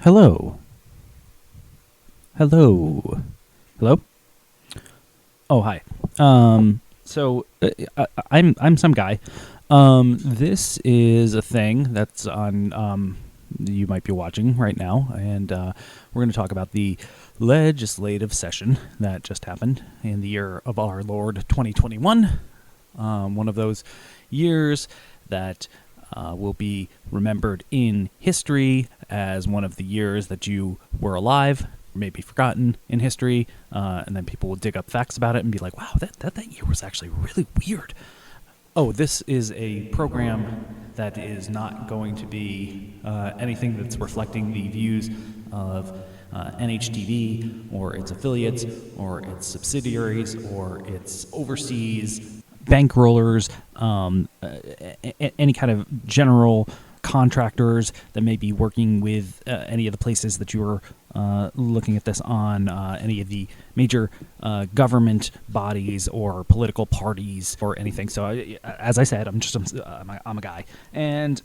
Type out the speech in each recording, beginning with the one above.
Hello. Hello. Hello? Oh, hi. I'm some guy. This is a thing that's on you might be watching right now, and we're going to talk about the legislative session that just happened in the year of our Lord 2021. One of those years that will be remembered in history as one of the years that you were alive, maybe forgotten in history, and then people will dig up facts about it and be like, wow, that year was actually really weird. Oh, this is a program that is not going to be anything that's reflecting the views of NHTV or its affiliates or its subsidiaries or its overseas bankrollers, any kind of general contractors that may be working with any of the places that you are looking at this on, any of the major government bodies or political parties or anything. So, as I said, I'm a guy, and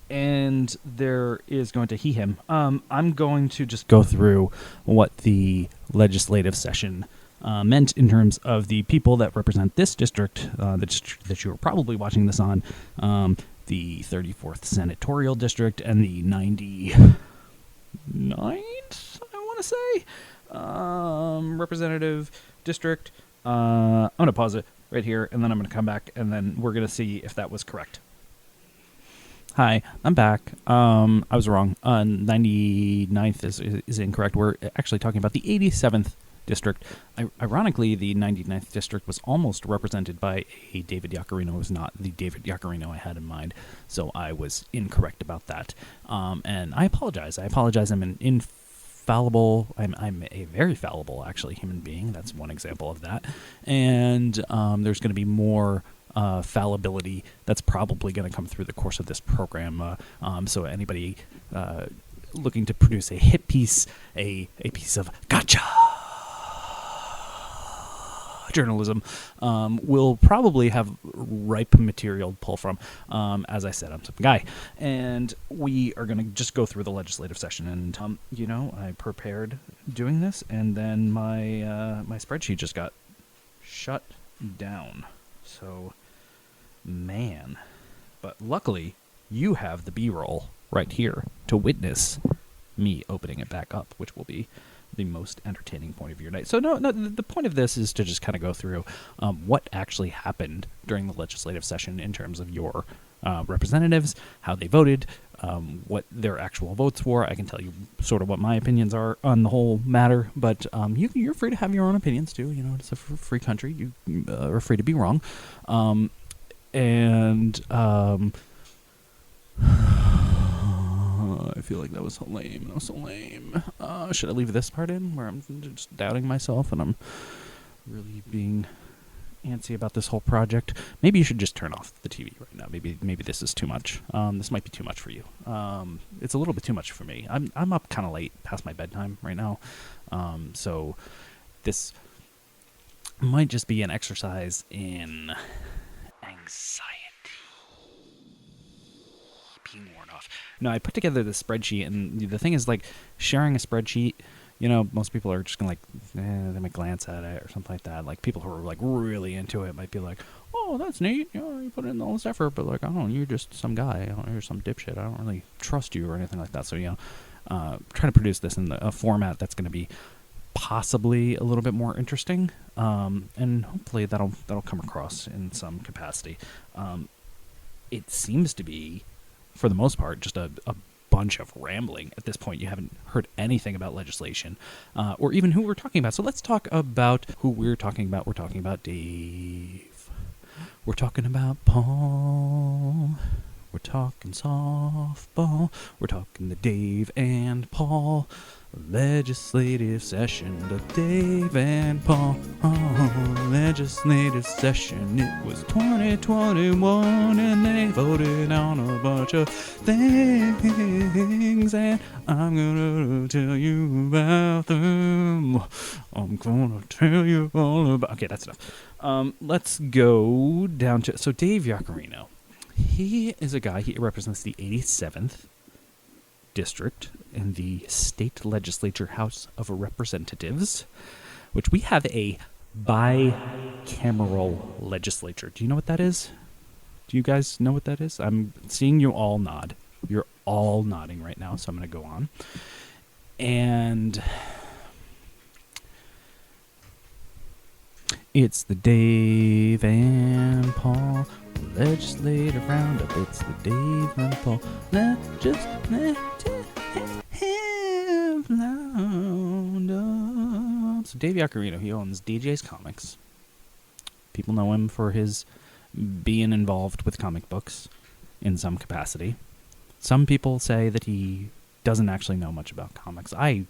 there is going to him. I'm going to just go through what the legislative session meant in terms of the people that represent this district, the district that you're probably watching this on, the 34th Senatorial District and the 99th, I want to say, Representative District. I'm going to pause it right here, and then I'm going to come back, and then we're going to see if that was correct. Hi, I'm back. I was wrong. 99th is incorrect. We're actually talking about the 87th district. Ironically, the 99th district was almost represented by a David Yaccarino. It was not the David Yaccarino I had in mind, so I was incorrect about that. And I apologize. I'm an infallible. I'm a very fallible, actually, human being. That's one example of that. And there's going to be more fallibility that's probably going to come through the course of this program. So anybody looking to produce a hit piece, a piece of gotcha journalism, will probably have ripe material to pull from. As I said, I'm some guy, and we are going to just go through the legislative session. And I prepared doing this, and then my spreadsheet just got shut down. So, man, but luckily you have the B-roll right here to witness me opening it back up, which will be the most entertaining point of your night. So no, the point of this is to just kind of go through what actually happened during the legislative session in terms of your representatives, how they voted, what their actual votes were. I can tell you sort of what my opinions are on the whole matter, but you're free to have your own opinions too. It's a free country. You are free to be wrong. I feel like that was so lame. Should I leave this part in where I'm just doubting myself and I'm really being antsy about this whole project? Maybe you should just turn off the TV right now. Maybe this is too much. This might be too much for you. It's a little bit too much for me. I'm up kind of late, past my bedtime right now. So this might just be an exercise in anxiety being worn off. No, I put together this spreadsheet, and the thing is, like, sharing a spreadsheet, most people are just gonna they might glance at it or something like that. Like, people who are like really into it might be like, oh, that's neat, you put in all this effort, but like, I don't know, you're just some guy, you're some dipshit, I don't really trust you or anything like that. So trying to produce this in a format that's going to be possibly a little bit more interesting, and hopefully that'll come across in some capacity. It seems to be, for the most part, just a bunch of rambling at this point. You haven't heard anything about legislation, or even who we're talking about. So let's talk about who we're talking about. We're talking about Dave. We're talking about Paul. We're talking softball. We're talking to Dave and Paul. Legislative session to Dave and Paul. Legislative session. It was 2021 and they voted on a bunch of things, and I'm gonna tell you about them. I'm gonna tell you all about. Okay, that's enough. Let's go down to Dave Yaccarino. He is a guy. He represents the 87th district in the state legislature House of Representatives, which we have a bicameral legislature. Do you know what that is? Do you guys know what that is? I'm seeing you all nod. You're all nodding right now, so I'm going to go on. And it's the Dave and Paul Legislative Roundup. It's the Dave and Paul Legislative Roundup. So Dave Yaccarino, he owns DJ's Comics. People know him for his being involved with comic books in some capacity. Some people say that he doesn't actually know much about comics. I,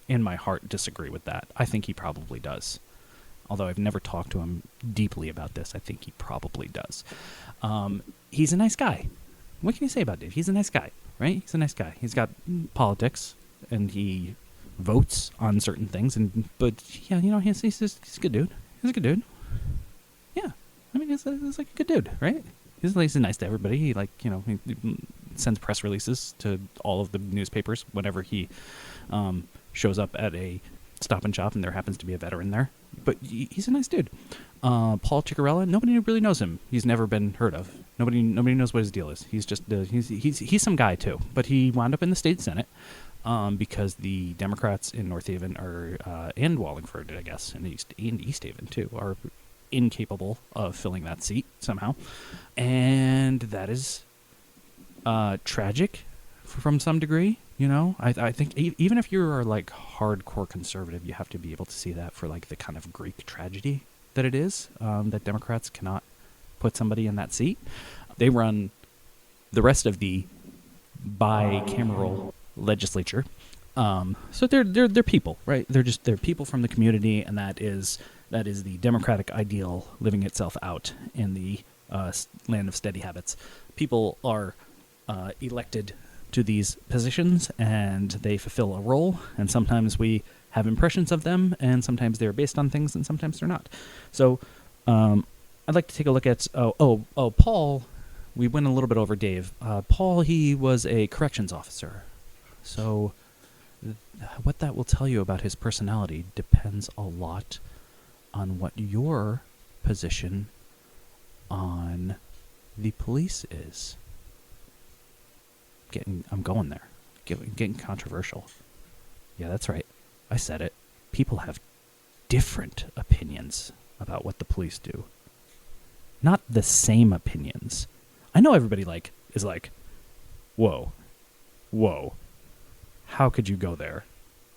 in my heart, disagree with that. I think he probably does. Although I've never talked to him deeply about this, I think he probably does. He's a nice guy. What can you say about Dave? He's a nice guy, right? He's a nice guy. He's got politics, and he votes on certain things. But yeah, you know, he's a good dude. He's a good dude. Yeah, I mean, he's like a good dude, right? He's nice to everybody. He he sends press releases to all of the newspapers whenever he shows up at a Stop and Shop and there happens to be a veteran there. But he's a nice dude. Paul Ciccarella, nobody really knows him. He's never been heard of. Nobody knows what his deal is. He's just he's some guy too. But he wound up in the state senate because the Democrats in North Haven and Wallingford, I guess, and East Haven too, are incapable of filling that seat somehow, and that is tragic from some degree. You know, I think even if you are like hardcore conservative, you have to be able to see that for like the kind of Greek tragedy that it is, that Democrats cannot put somebody in that seat. They run the rest of the bicameral legislature. So they're people, right? They're people from the community, and that is the democratic ideal living itself out in the land of steady habits. People are elected to these positions, and they fulfill a role, and sometimes we have impressions of them, and sometimes they're based on things, and sometimes they're not. So I'd like to take a look at Paul. We went a little bit over Dave. Paul, he was a corrections officer. So what that will tell you about his personality depends a lot on what your position on the police is. I'm going there. Getting controversial. Yeah, that's right. I said it. People have different opinions about what the police do. Not the same opinions. I know everybody is like, whoa, how could you go there?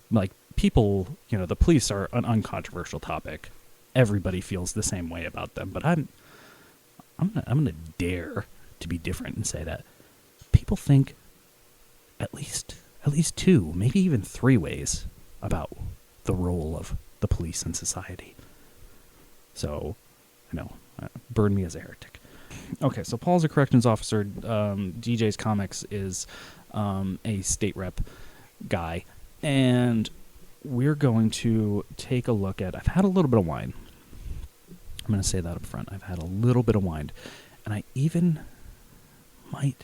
Like, people, the police are an uncontroversial topic. Everybody feels the same way about them, but I'm gonna dare to be different and say that people think at least two, maybe even three ways about the role of the police in society. So, burn me as a heretic. Okay, so Paul's a corrections officer. DJ's Comics is a state rep guy, and we're going to take a look at... I've had a little bit of wine. I'm going to say that up front. I've had a little bit of wine, and I even might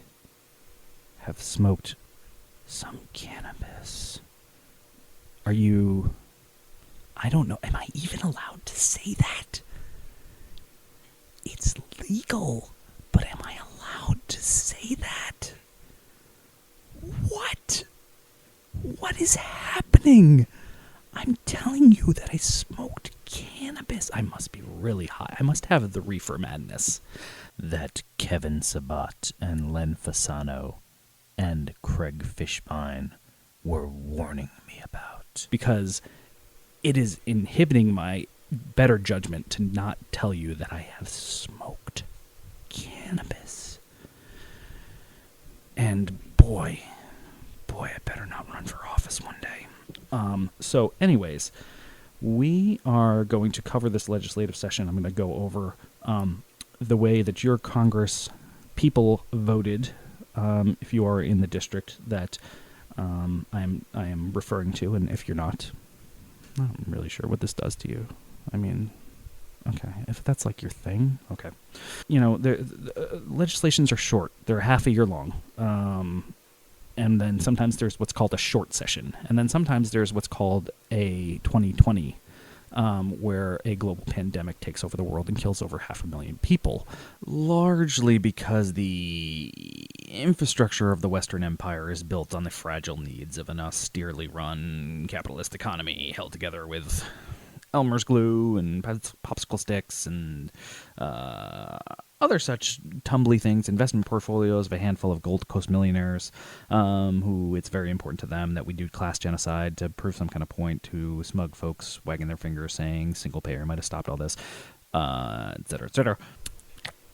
have smoked some cannabis. Are you... I don't know. Am I even allowed to say that? It's legal, but am I allowed to say that? What? What is happening? I'm telling you that I smoked cannabis. I must be really high. I must have the reefer madness that Kevin Sabat and Len Fasano and Craig Fishbein were warning me about. Because it is inhibiting my better judgment to not tell you that I have smoked cannabis. And boy, I better not run for office one day. So anyways, we are going to cover this legislative session. I'm going to go over the way that your Congress people voted, if you are in the district that I am referring to, and if you're not, I'm not really sure what this does to you. I mean, okay, if that's like your thing, okay. The legislations are short. They're half a year long. And then sometimes there's what's called a short session. And then sometimes there's what's called a 2020, where a global pandemic takes over the world and kills over 500,000 people, largely because the infrastructure of the Western Empire is built on the fragile needs of an austerely run capitalist economy held together with Elmer's glue and popsicle sticks and other such tumbly things, investment portfolios of a handful of Gold Coast millionaires who it's very important to them that we do class genocide to prove some kind of point to smug folks wagging their fingers saying single payer might have stopped all this, et cetera, et cetera.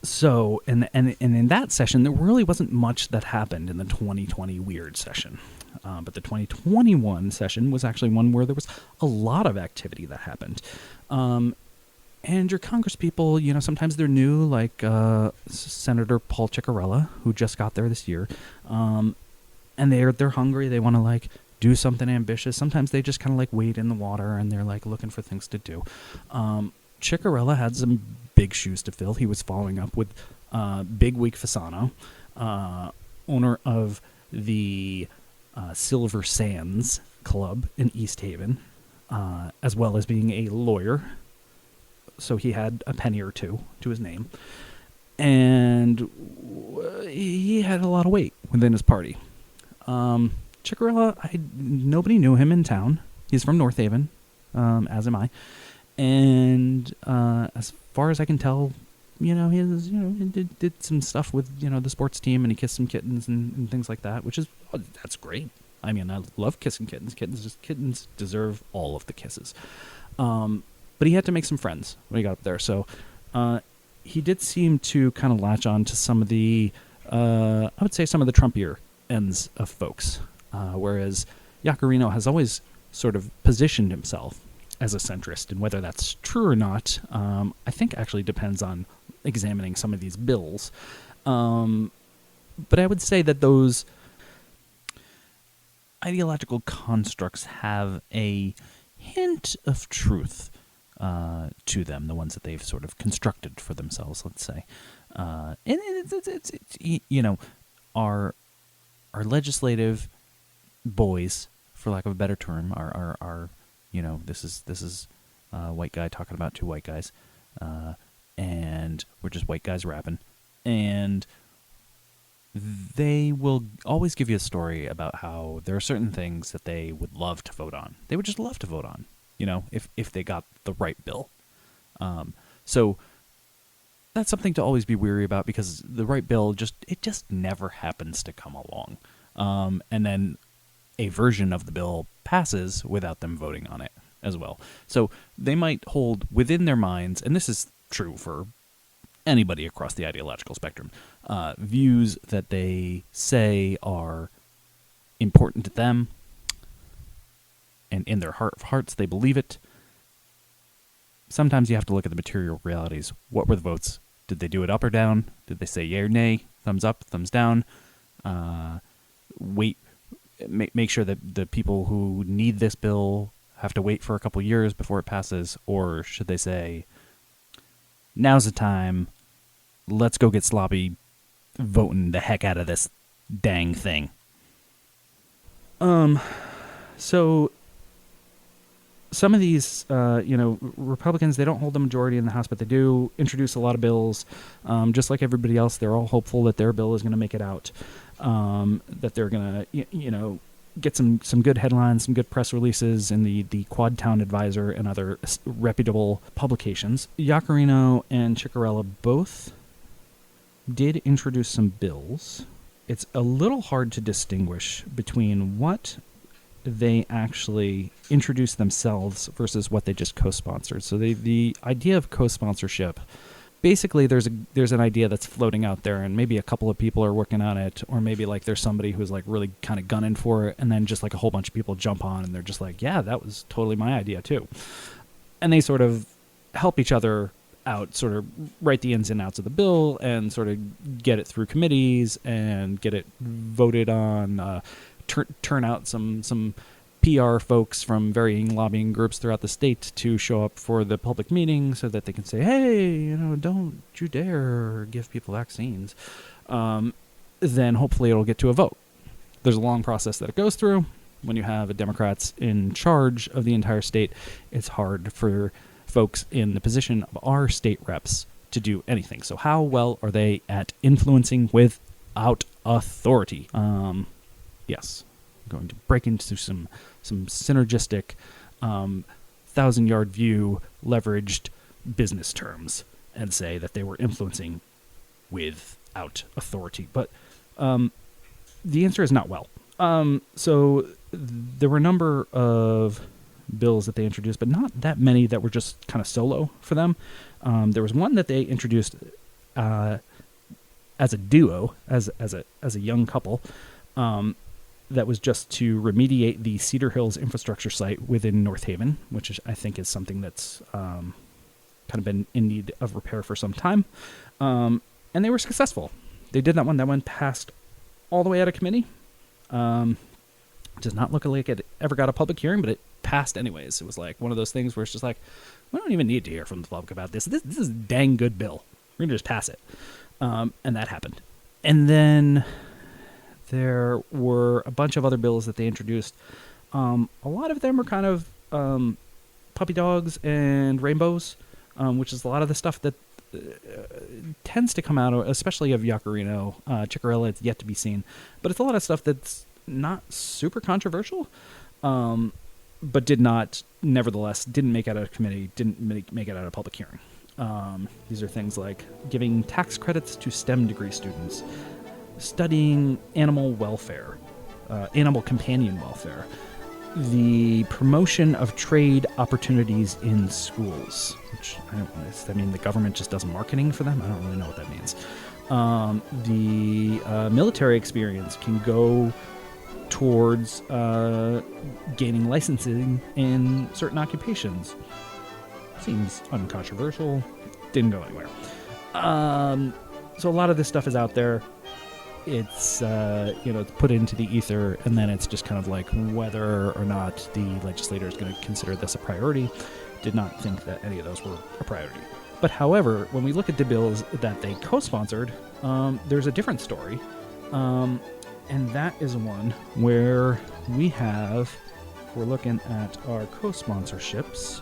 So, and in that session, there really wasn't much that happened in the 2020 weird session. But the 2021 session was actually one where there was a lot of activity that happened. And your congresspeople, you know, sometimes they're new, like Senator Paul Ciccarella, who just got there this year. And they're hungry. They want to, like, do something ambitious. Sometimes they just kind of, like, wade in the water and they're, like, looking for things to do. Ciccarella had some big shoes to fill. He was following up with Big Week Fasano, owner of the Silver Sands Club in East Haven, as well as being a lawyer. So he had a penny or two to his name. And he had a lot of weight within his party. Ciccarella, nobody knew him in town. He's from North Haven, as am I. And as far as I can tell, you know, he did some stuff with, you know, the sports team, and he kissed some kittens and things like that, which is, that's great. I mean, I love kissing kittens. Kittens deserve all of the kisses. But he had to make some friends when he got up there. So he did seem to kind of latch on to some of the, I would say some of the Trumpier ends of folks. Whereas Yaccarino has always sort of positioned himself as a centrist, and whether that's true or not, I think actually depends on examining some of these bills. But I would say that those ideological constructs have a hint of truth to them, the ones that they've sort of constructed for themselves, let's say. And it's you know, our legislative boys, for lack of a better term, are you know, this is a white guy talking about two white guys, and we're just white guys rapping, and they will always give you a story about how there are certain things that they would love to vote on. They would just love to vote on, you know, if they got the right bill. So that's something to always be wary about, because the right bill just never happens to come along. And then a version of the bill passes without them voting on it as well. So they might hold within their minds, and this is true for anybody across the ideological spectrum, views that they say are important to them, and in their heart of hearts they believe it. Sometimes you have to look at the material realities. What were the votes? Did they do it up or down? Did they say yay or nay? Thumbs up, thumbs down? Make sure that the people who need this bill have to wait for a couple years before it passes, or should they say, now's the time, let's go get sloppy voting the heck out of this dang thing. So some of these, Republicans, they don't hold the majority in the House, but they do introduce a lot of bills. Just like everybody else, they're all hopeful that their bill is going to make it out, that they're going to, get some good headlines, some good press releases in the Quad Town Advisor and other reputable publications. Yaccarino and Ciccarella both did introduce some bills. It's a little hard to distinguish between what they actually introduced themselves versus what they just co-sponsored. So the idea of co-sponsorship, basically there's an idea that's floating out there, and maybe a couple of people are working on it, or maybe like there's somebody who's like really kind of gunning for it, and then just like a whole bunch of people jump on and they're just like, yeah, that was totally my idea too. And they sort of help each other out, sort of write the ins and outs of the bill and sort of get it through committees and get it voted on, turn out some PR folks from varying lobbying groups throughout the state to show up for the public meeting so that they can say, hey, don't you dare give people vaccines. Then hopefully it'll get to a vote. There's a long process that it goes through. When you have Democrats in charge of the entire state, it's hard for folks in the position of our state reps to do anything. So how well are they at influencing without authority? Yes, I'm going to break into some synergistic, 1,000-yard view leveraged business terms and say that they were influencing without authority. But the answer is not well. So there were a number of bills that they introduced, but not that many that were just kind of solo for them. There was one that they introduced as a duo, as a young couple, that was just to remediate the Cedar Hills infrastructure site within North Haven, which I think is something that's kind of been in need of repair for some time. And they were successful. They did that one. That one passed all the way out of committee. Does not look like it ever got a public hearing, but it passed anyways. It was like one of those things where it's just like, we don't even need to hear from the public about this. This is a dang good bill. We're going to just pass it. And that happened. And then there were a bunch of other bills that they introduced. A lot of them are kind of puppy dogs and rainbows, which is a lot of the stuff that tends to come out, especially of Yacarino. Chickarella, it's yet to be seen. But it's a lot of stuff that's not super controversial, but nevertheless, didn't make it out of committee, didn't make it out of public hearing. These are things like giving tax credits to STEM degree students, studying animal welfare, animal companion welfare, the promotion of trade opportunities in schools, which I mean, the government just does marketing for them. I don't really know what that means. The military experience can go towards gaining licensing in certain occupations. Seems uncontroversial. Didn't go anywhere. So a lot of this stuff is out there. It's it's put into the ether, and then it's just kind of like whether or not the legislator is going to consider this a priority. Did not think that any of those were a priority. But however, when we look at the bills that they co-sponsored, there's a different story. And that is one where we have, if we're looking at our co-sponsorships,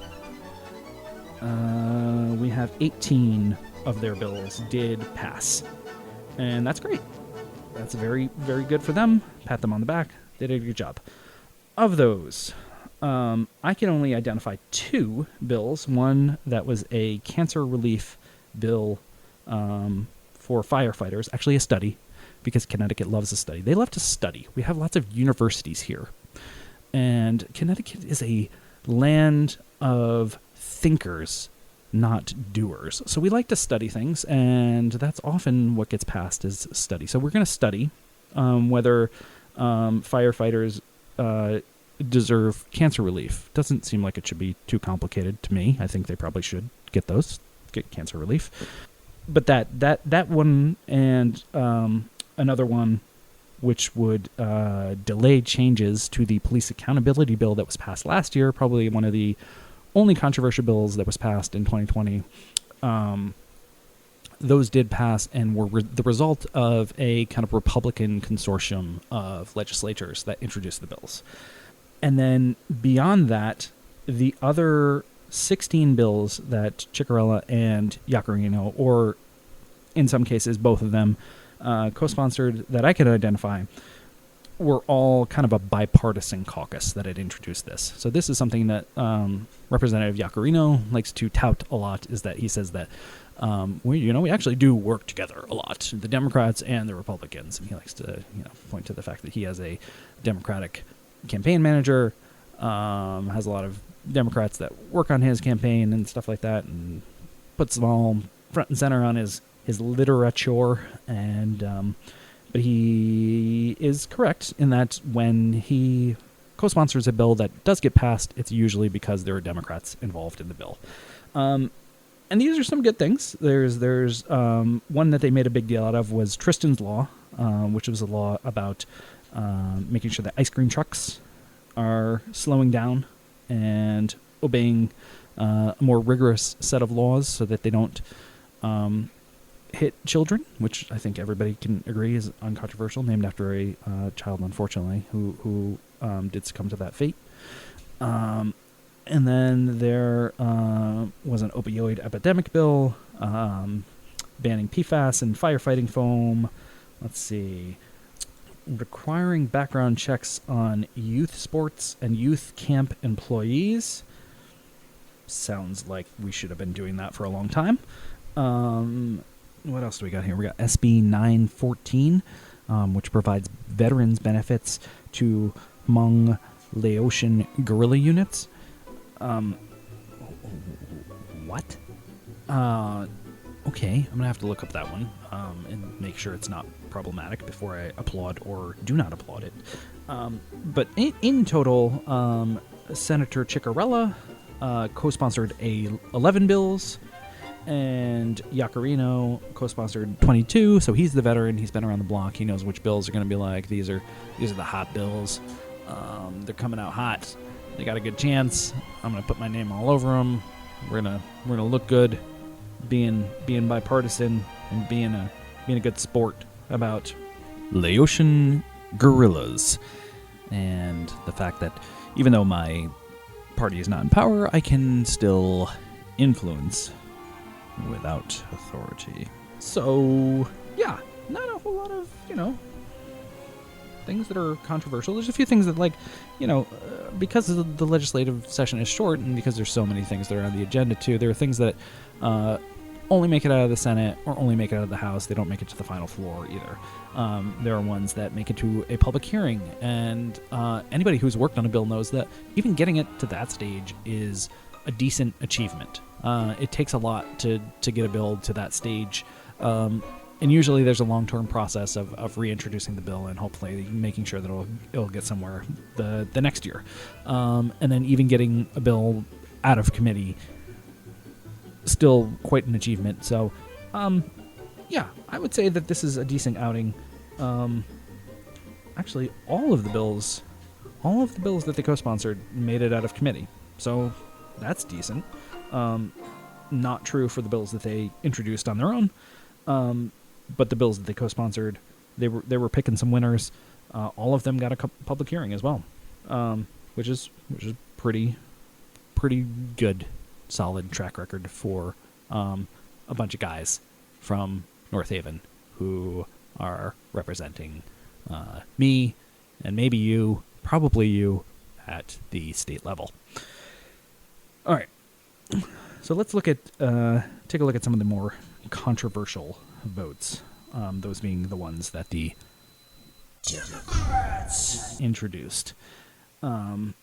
we have 18 of their bills did pass. And that's great. That's very, very good for them. Pat them on the back. They did a good job. Of those, I can only identify 2 bills. One that was a cancer relief bill for firefighters, actually a study, because Connecticut loves a study. They love to study. We have lots of universities here. And Connecticut is a land of thinkers, not doers. So we like to study things, and that's often what gets passed is study. So we're going to study whether firefighters deserve cancer relief. Doesn't seem like it should be too complicated to me. I think they probably should get cancer relief. But that one and another one which would delay changes to the police accountability bill that was passed last year, probably one of the only controversial bills that was passed in 2020. Those did pass and were the result of a kind of Republican consortium of legislators that introduced the bills. And then beyond that, the other 16 bills that Chickarella and Yacarino, or in some cases both of them, co-sponsored that I could identify, were all kind of a bipartisan caucus that had introduced this. So this is something that Representative Yacarino likes to tout a lot, is that he says that we actually do work together a lot, the Democrats and the Republicans. And he likes to point to the fact that he has a Democratic campaign manager, has a lot of Democrats that work on his campaign and stuff like that, and puts them all front and center on his literature. And but he is correct in that when he co-sponsors a bill that does get passed, it's usually because there are Democrats involved in the bill. And these are some good things. There's one that they made a big deal out of was Tristan's Law, which was a law about making sure that ice cream trucks are slowing down and obeying a more rigorous set of laws so that they don't hit children, which I think everybody can agree is uncontroversial, named after a child, unfortunately, who did succumb to that fate. And then there was an opioid epidemic bill, banning PFAS and firefighting foam. Let's see. Requiring background checks on youth sports and youth camp employees. Sounds like we should have been doing that for a long time. What else do we got here? We got SB 914, which provides veterans benefits to Hmong Laotian guerrilla units. What? Okay, I'm going to have to look up that one and make sure it's not problematic before I applaud or do not applaud it. But in total, Senator Ciccarella co-sponsored 11 bills, and Yacarino co-sponsored 22, so he's the veteran. He's been around the block. He knows which bills are going to be like. These are the hot bills. They're coming out hot. They got a good chance. I'm going to put my name all over them. We're gonna look good, being bipartisan and being a good sport about Laotian guerrillas, and the fact that even though my party is not in power, I can still influence without authority. So, yeah, not a whole lot of, things that are controversial. There's a few things that, because the legislative session is short and because there's so many things that are on the agenda, too, there are things that only make it out of the Senate or only make it out of the House. They don't make it to the final floor either. There are ones that make it to a public hearing, and anybody who's worked on a bill knows that even getting it to that stage is a decent achievement. It takes a lot to get a bill to that stage, and usually there's a long-term process of reintroducing the bill and hopefully making sure that it'll get somewhere the next year. And then even getting a bill out of committee, still quite an achievement. So, yeah, I would say that this is a decent outing. Actually, all of the bills that they co-sponsored made it out of committee. So that's decent. Not true for the bills that they introduced on their own. But the bills that they co-sponsored, they were picking some winners. All of them got a public hearing as well, which is pretty good, solid track record for a bunch of guys from North Haven who are representing me and maybe you, probably you, at the state level. All right, so let's take a look at some of the more controversial votes, those being the ones that the Democrats introduced. The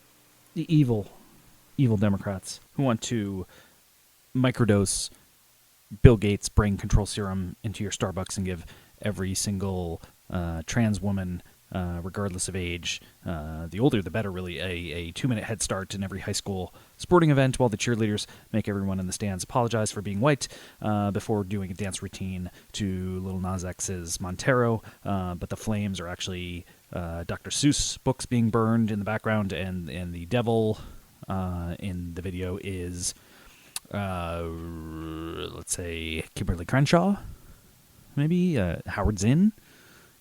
evil Democrats who want to microdose Bill Gates' brain control serum into your Starbucks and give every single trans woman, regardless of age, the older the better, really, a 2-minute head start in every high school sporting event, while the cheerleaders make everyone in the stands apologize for being white before doing a dance routine to Lil Nas X's Montero. But the flames are actually Dr. Seuss books being burned in the background, and the devil in the video is, let's say, Kimberly Crenshaw, maybe, Howard Zinn,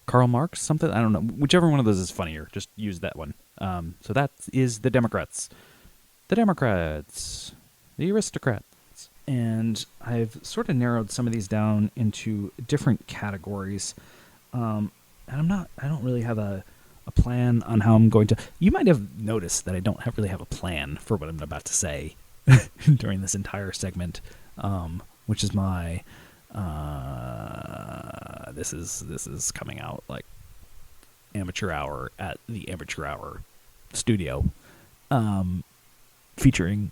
Karl Marx, something, I don't know. Whichever one of those is funnier, just use that one. So that is the Democrats. The Democrats. The aristocrats. And I've sort of narrowed some of these down into different categories. And I don't really have a plan on how I'm going to... You might have noticed that I don't really have a plan for what I'm about to say during this entire segment, which is my... This is coming out like amateur hour at the Amateur Hour studio, featuring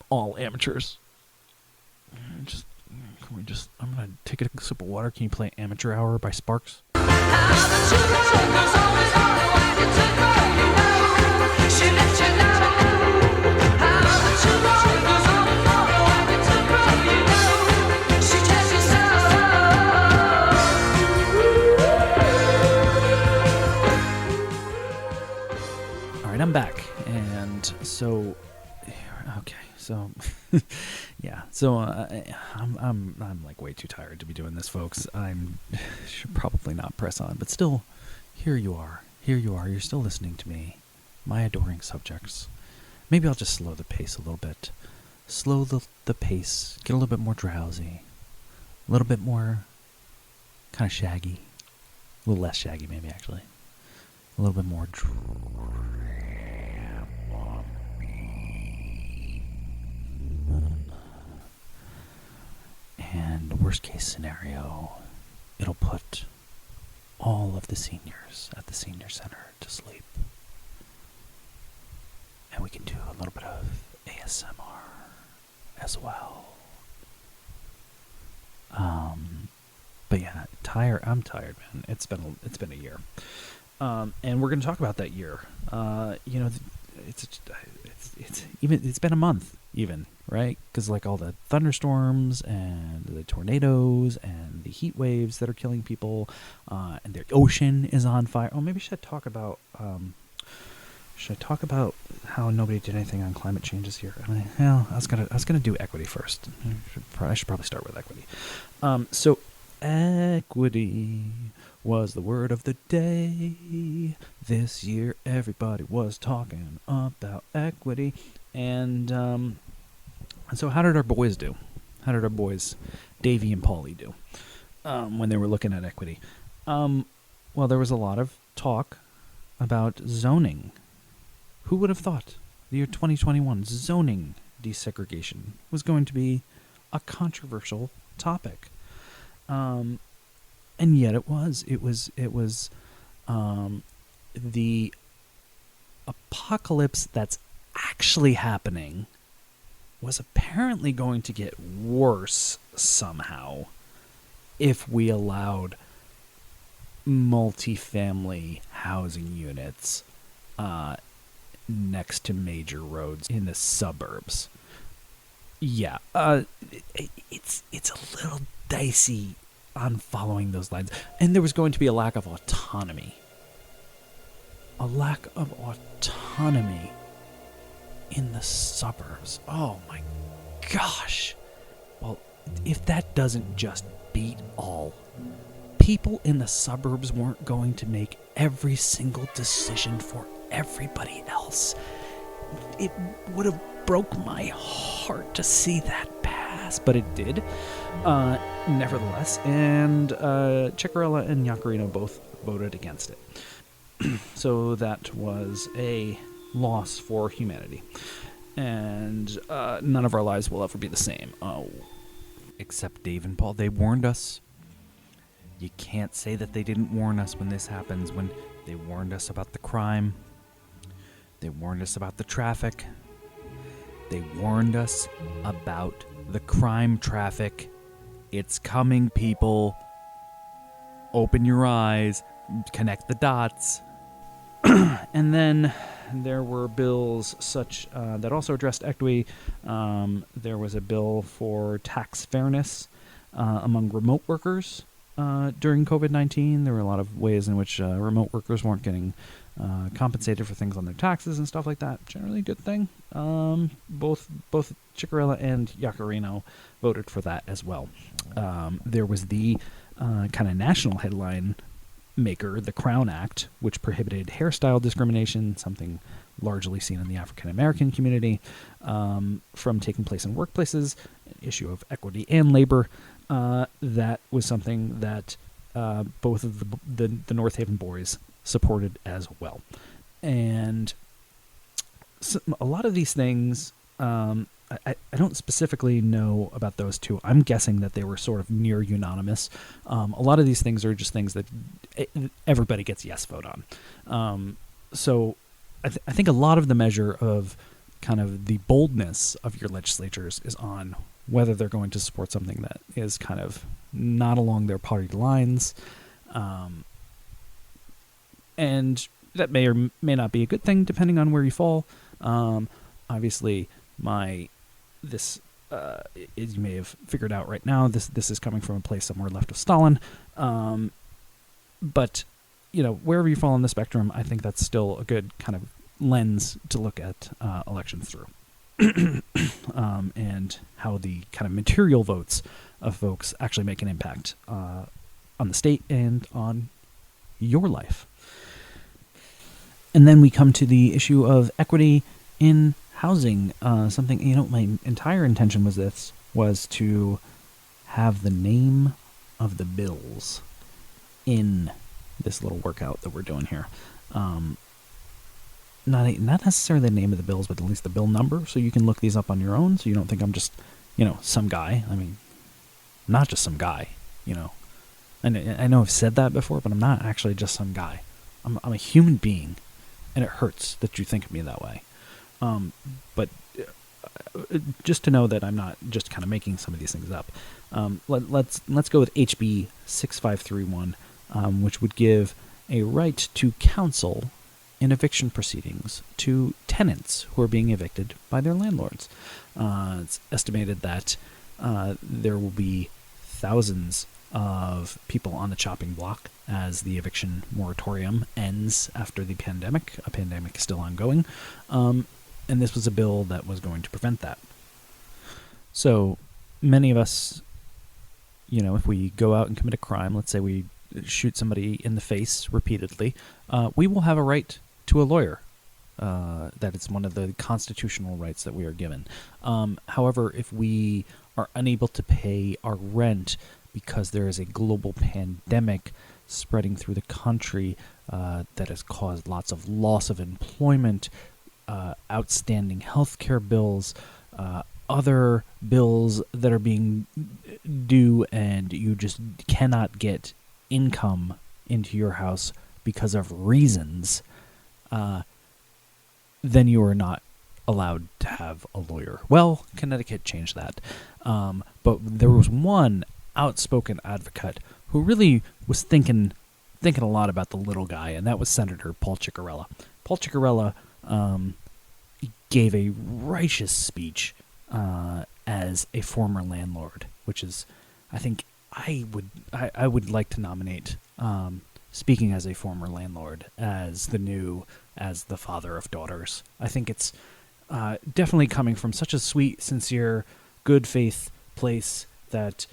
all amateurs. I'm gonna take a sip of water. Can you play Amateur Hour by Sparks? I'm back, and so okay, so yeah, so I'm like way too tired to be doing this, folks. I'm should probably not press on, but still, here you are. Here you are. You're still listening to me, my adoring subjects. Maybe I'll just slow the pace a little bit. Slow the pace. Get a little bit more drowsy. A little bit more kind of shaggy. A little less shaggy, maybe, actually. A little bit more and worst case scenario, it'll put all of the seniors at the senior center to sleep. And we can do a little bit of ASMR as well. But yeah, I'm tired, man. It's been a year. And we're going to talk about that year. It's been a month even, right? Because like all the thunderstorms and the tornadoes and the heat waves that are killing people, and the ocean is on fire. Oh, maybe should I talk about how nobody did anything on climate change this year? I was gonna do equity first. I should probably start with equity. So equity was the word of the day. This year everybody was talking about equity. And so how did our boys do? How did our boys, Davey and Paulie, do when they were looking at equity? Well, there was a lot of talk about zoning. Who would have thought the year 2021 zoning desegregation was going to be a controversial topic? And yet it was. It was the apocalypse that's actually happening was apparently going to get worse somehow if we allowed multifamily housing units next to major roads in the suburbs. Yeah, it's a little dicey on following those lines. And there was going to be a lack of autonomy. A lack of autonomy in the suburbs. Oh my gosh. Well, if that doesn't just beat all, people in the suburbs weren't going to make every single decision for everybody else. It would have broke my heart to see that pass, but it did. Nevertheless, and Ciccarella and Iaccarino both voted against it. So that was a loss for humanity. And none of our lives will ever be the same. Oh, except Dave and Paul. They warned us. You can't say that they didn't warn us when this happens. When they warned us about the crime. They warned us about the traffic. They warned us about the crime traffic. It's coming, people. Open your eyes. Connect the dots. And then there were bills such that also addressed equity. There was a bill for tax fairness among remote workers during COVID-19. There were a lot of ways in which remote workers weren't getting compensated for things on their taxes and stuff like that. Generally a good thing. Both Ciccarella and Iaccarino voted for that as well. There was the kind of national headline maker, the Crown Act, which prohibited hairstyle discrimination, something largely seen in the African American community, from taking place in workplaces, an issue of equity and labor. That was something that both of the North Haven boys supported as well. And so a lot of these things, I don't specifically know about those two. I'm guessing that they were sort of near unanimous. A lot of these things are just things that everybody gets yes vote on. So I think a lot of the measure of kind of the boldness of your legislatures is on whether they're going to support something that is kind of not along their party lines. And that may or may not be a good thing depending on where you fall. Obviously, as you may have figured out right now, this is coming from a place somewhere left of Stalin. But, wherever you fall on the spectrum, I think that's still a good kind of lens to look at elections through. and how the kind of material votes of folks actually make an impact on the state and on your life. And then we come to the issue of equity in housing. Something, my entire intention was to have the name of the bills in this little workout that we're doing here. Not necessarily the name of the bills, but at least the bill number, so you can look these up on your own, so you don't think I'm just, some guy. I mean, not just some guy, And I know I've said that before, but I'm not actually just some guy. I'm a human being, and it hurts that you think of me that way. But just to know that I'm not just kind of making some of these things up. Let's go with HB 6531, which would give a right to counsel in eviction proceedings to tenants who are being evicted by their landlords. It's estimated that there will be thousands of people on the chopping block as the eviction moratorium ends after the pandemic. A pandemic is still ongoing. And this was a bill that was going to prevent that. So many of us, if we go out and commit a crime, let's say we shoot somebody in the face repeatedly, we will have a right to a lawyer. That is one of the constitutional rights that we are given. However, if we are unable to pay our rent because there is a global pandemic spreading through the country that has caused lots of loss of employment, outstanding healthcare bills, other bills that are being due, and you just cannot get income into your house because of reasons, then you are not allowed to have a lawyer. Well, Connecticut changed that. But there was one outspoken advocate who really was thinking a lot about the little guy, and that was Senator Paul Ciccarella. Paul Ciccarella gave a righteous speech as a former landlord, which is, I think, I would like to nominate speaking as a former landlord as the father of daughters. I think it's definitely coming from such a sweet, sincere, good faith place that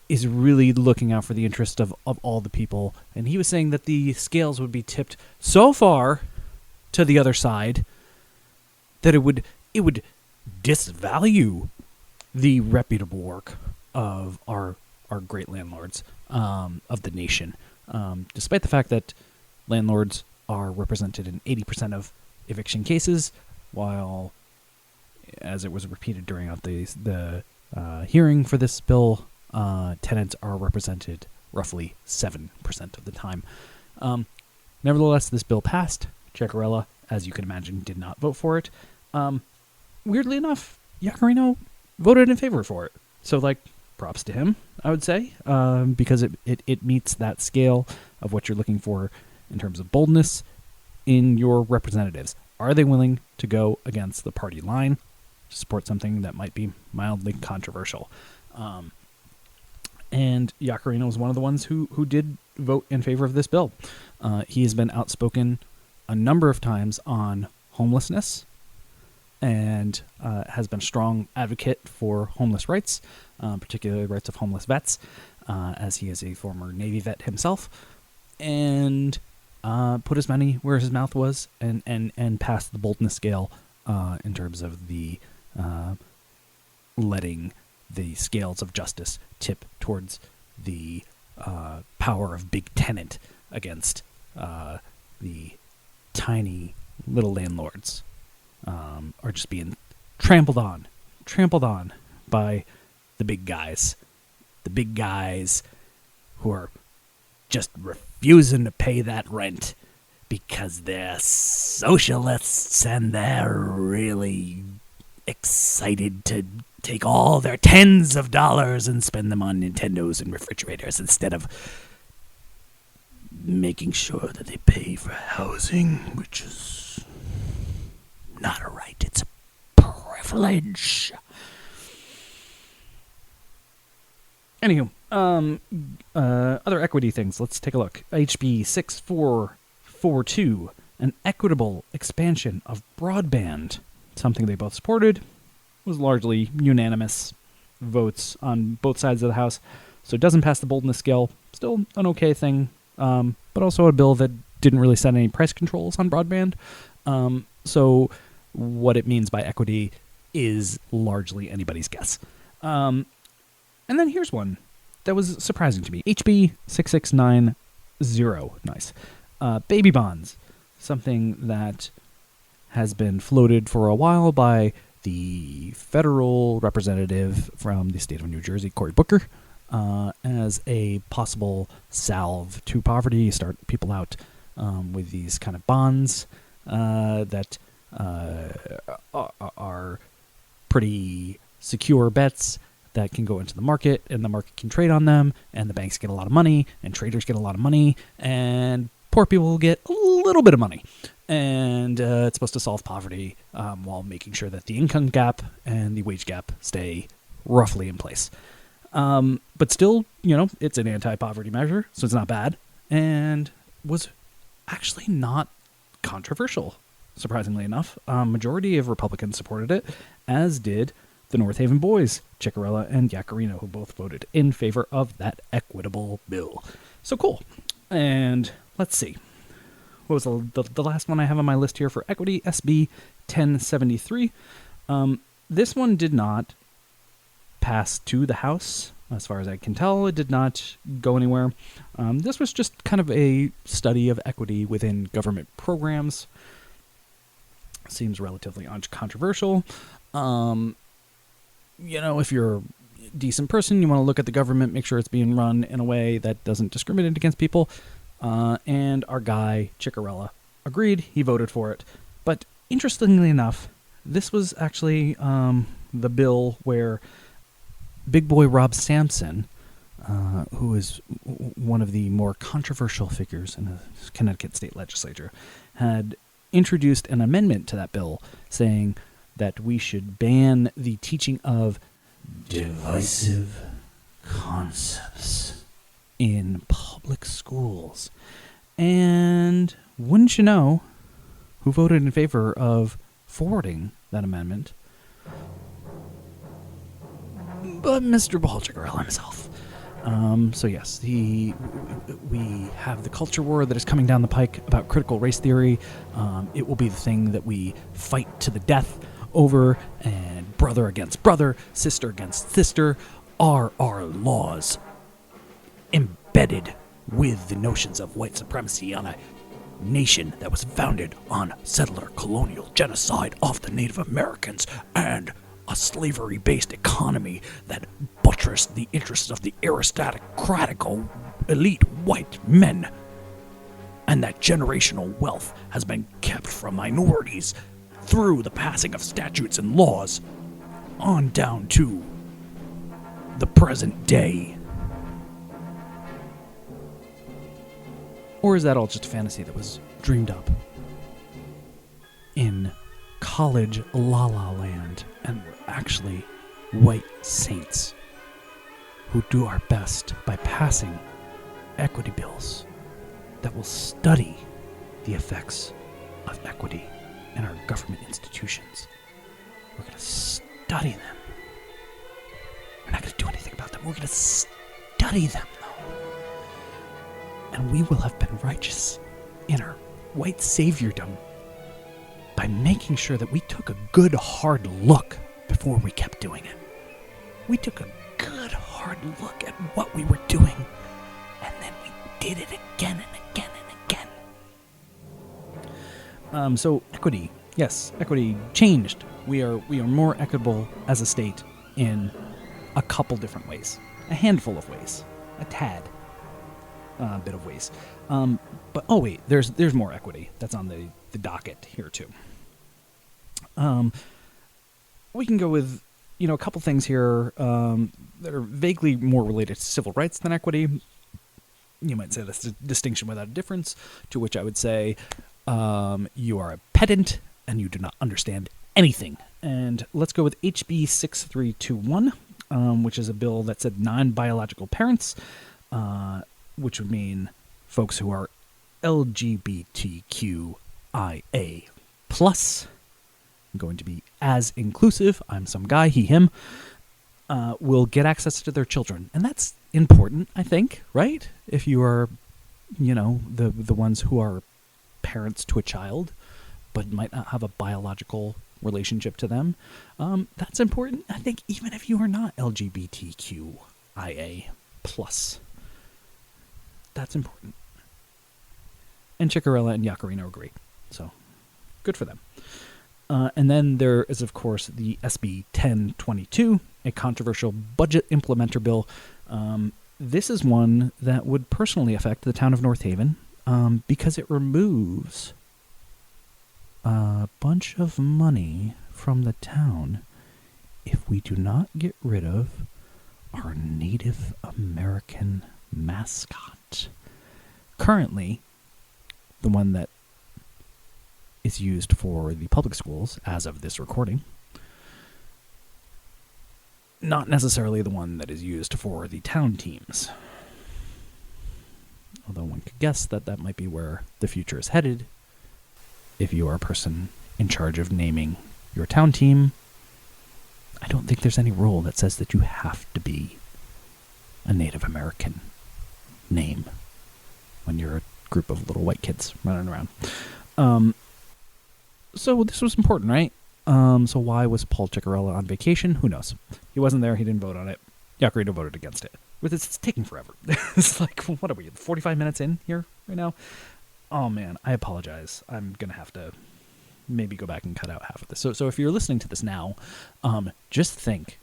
is really looking out for the interest of all the people. And he was saying that the scales would be tipped so far to the other side that it would disvalue the reputable work of our great landlords of the nation, despite the fact that landlords are represented in 80% of eviction cases, while, as it was repeated during the hearing for this bill, tenants are represented roughly 7% of the time. Nevertheless, this bill passed. Ciccarella, as you can imagine, did not vote for it. Weirdly enough, Iaccarino voted in favor for it. So, props to him, I would say, because it meets that scale of what you're looking for in terms of boldness in your representatives. Are they willing to go against the party line to support something that might be mildly controversial? And Iaccarino was one of the ones who did vote in favor of this bill. He has been outspoken a number of times on homelessness and has been a strong advocate for homeless rights, particularly rights of homeless vets, as he is a former Navy vet himself, and put his money where his mouth was and passed the boldness scale in terms of the letting the scales of justice tip towards the power of big tenant against the tiny little landlords are just being trampled on by the big guys who are just refusing to pay that rent because they're socialists and they're really excited to take all their tens of dollars and spend them on Nintendos and refrigerators instead of making sure that they pay for housing, which is not a right, it's a privilege. Anywho, other equity things. Let's take a look. HB 6442, an equitable expansion of broadband, something they both supported. Was largely unanimous votes on both sides of the House, so it doesn't pass the boldness scale. Still an okay thing, but also a bill that didn't really set any price controls on broadband. So what it means by equity is largely anybody's guess. And then here's one that was surprising to me. HB 6690. Nice. Baby bonds. Something that has been floated for a while by the federal representative from the state of New Jersey, Cory Booker, as a possible salve to poverty, start people out with these kind of bonds that are pretty secure bets that can go into the market, and the market can trade on them, and the banks get a lot of money, and traders get a lot of money, and poor people will get a little bit of money. And it's supposed to solve poverty while making sure that the income gap and the wage gap stay roughly in place. But still, it's an anti-poverty measure, so it's not bad, and was actually not controversial, surprisingly enough. Majority of Republicans supported it, as did the North Haven boys, Ciccarella and Yaccarino, who both voted in favor of that equitable bill. So cool. And let's see. What was the last one I have on my list here for equity? SB 1073. This one did not pass to the House. As far as I can tell, it did not go anywhere. This was just kind of a study of equity within government programs. Seems relatively uncontroversial. If you're a decent person, you want to look at the government, make sure it's being run in a way that doesn't discriminate against people. And our guy, Ciccarella, agreed. He voted for it. But interestingly enough, this was actually the bill where Big Boy Rob Sampson, who is one of the more controversial figures in the Connecticut state legislature, had introduced an amendment to that bill saying that we should ban the teaching of divisive concepts in public schools. And wouldn't you know, who voted in favor of forwarding that amendment? But Mr. Paul Ciccarella himself. So yes, we have the culture war that is coming down the pike about critical race theory. It will be the thing that we fight to the death over, and brother against brother, sister against sister. Are our laws embedded with the notions of white supremacy on a nation that was founded on settler colonial genocide of the Native Americans and a slavery-based economy that buttressed the interests of the aristocratical elite white men, and that generational wealth has been kept from minorities through the passing of statutes and laws on down to the present day? Or is that all just a fantasy that was dreamed up in college la la land, and we're actually white saints who do our best by passing equity bills that will study the effects of equity in our government institutions? We're going to study them. We're not going to do anything about them. We're going to study them, though. And we will have been righteous in our white saviordom by making sure that we took a good, hard look before we kept doing it. We took a good, hard look at what we were doing, and then we did it again and again and again. So equity, yes, equity changed. We are more equitable as a state in a couple different ways, a handful of ways, a tad bit of ways. But oh wait, there's more equity that's on the docket here too. We can go with a couple things here that are vaguely more related to civil rights than equity. You might say that's a distinction without a difference, to which I would say you are a pedant and you do not understand anything. And let's go with HB 6321, which is a bill that said non-biological parents, which would mean folks who are LGBTQ plus. I'm going to be as inclusive. I'm some guy, he, him. Will get access to their children. And that's important, I think, right? If you are, the ones who are parents to a child, but might not have a biological relationship to them. That's important, I think, even if you are not LGBTQIA+. That's important. And Ciccarella and Iaccarino agree. So, good for them. And then there is, of course, the SB 1022, a controversial budget implementer bill. This is one that would personally affect the town of North Haven because it removes a bunch of money from the town if we do not get rid of our Native American mascot. Currently, the one that is used for the public schools as of this recording, not necessarily the one that is used for the town teams. Although one could guess that that might be where the future is headed. If you are a person in charge of naming your town team, I don't think there's any rule that says that you have to be a Native American name when you're a group of little white kids running around. So this was important, right? So why was Paul Ciccarella on vacation? Who knows? He wasn't there. He didn't vote on it. Iaccarino voted against it. It's taking forever. It's like, what are we, 45 minutes in here right now? Oh, man, I apologize. I'm going to have to maybe go back and cut out half of this. So if you're listening to this now, just think,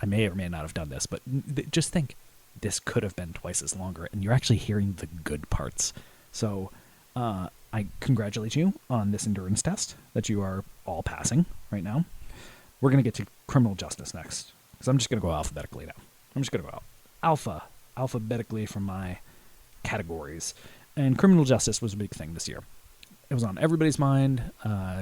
I may or may not have done this, but just think, this could have been twice as longer, and you're actually hearing the good parts. So I congratulate you on this endurance test that you are all passing right now. We're going to get to criminal justice next, because I'm just going to go alphabetically now. I'm just going to go alphabetically from my categories. And criminal justice was a big thing this year. It was on everybody's mind.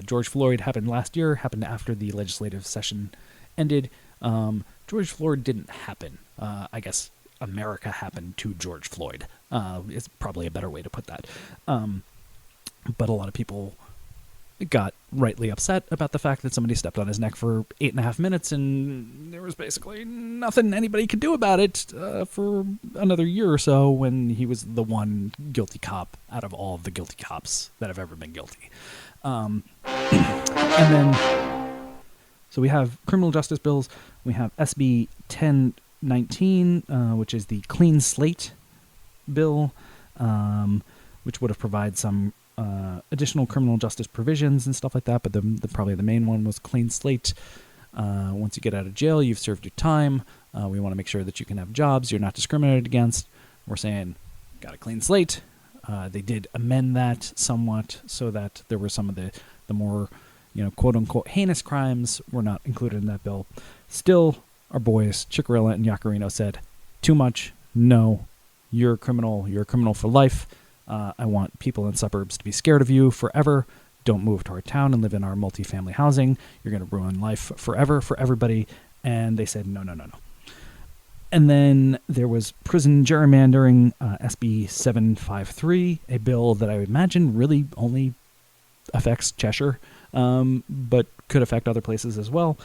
George Floyd happened last year, happened after the legislative session ended. George Floyd didn't happen. I guess America happened to George Floyd. It's probably a better way to put that. But a lot of people got rightly upset about the fact that somebody stepped on his neck for 8.5 minutes, and there was basically nothing anybody could do about it for another year or so, when he was the one guilty cop out of all of the guilty cops that have ever been guilty. And then, so we have criminal justice bills. We have SB 1019, which is the clean slate bill, which would have provided some additional criminal justice provisions and stuff like that, but probably the main one was clean slate. Once you get out of jail, you've served your time. We want to make sure that you can have jobs, you're not discriminated against. We're saying, got a clean slate. They did amend that somewhat so that there were some of the more, quote-unquote heinous crimes were not included in that bill. Still, our boys, Ciccarella and Iaccarino, said, too much, no, you're a criminal for life. I want people in suburbs to be scared of you forever. Don't move to our town and live in our multifamily housing. You're going to ruin life forever for everybody. And they said, no. And then there was prison gerrymandering, SB 753, a bill that I would imagine really only affects Cheshire, but could affect other places as well.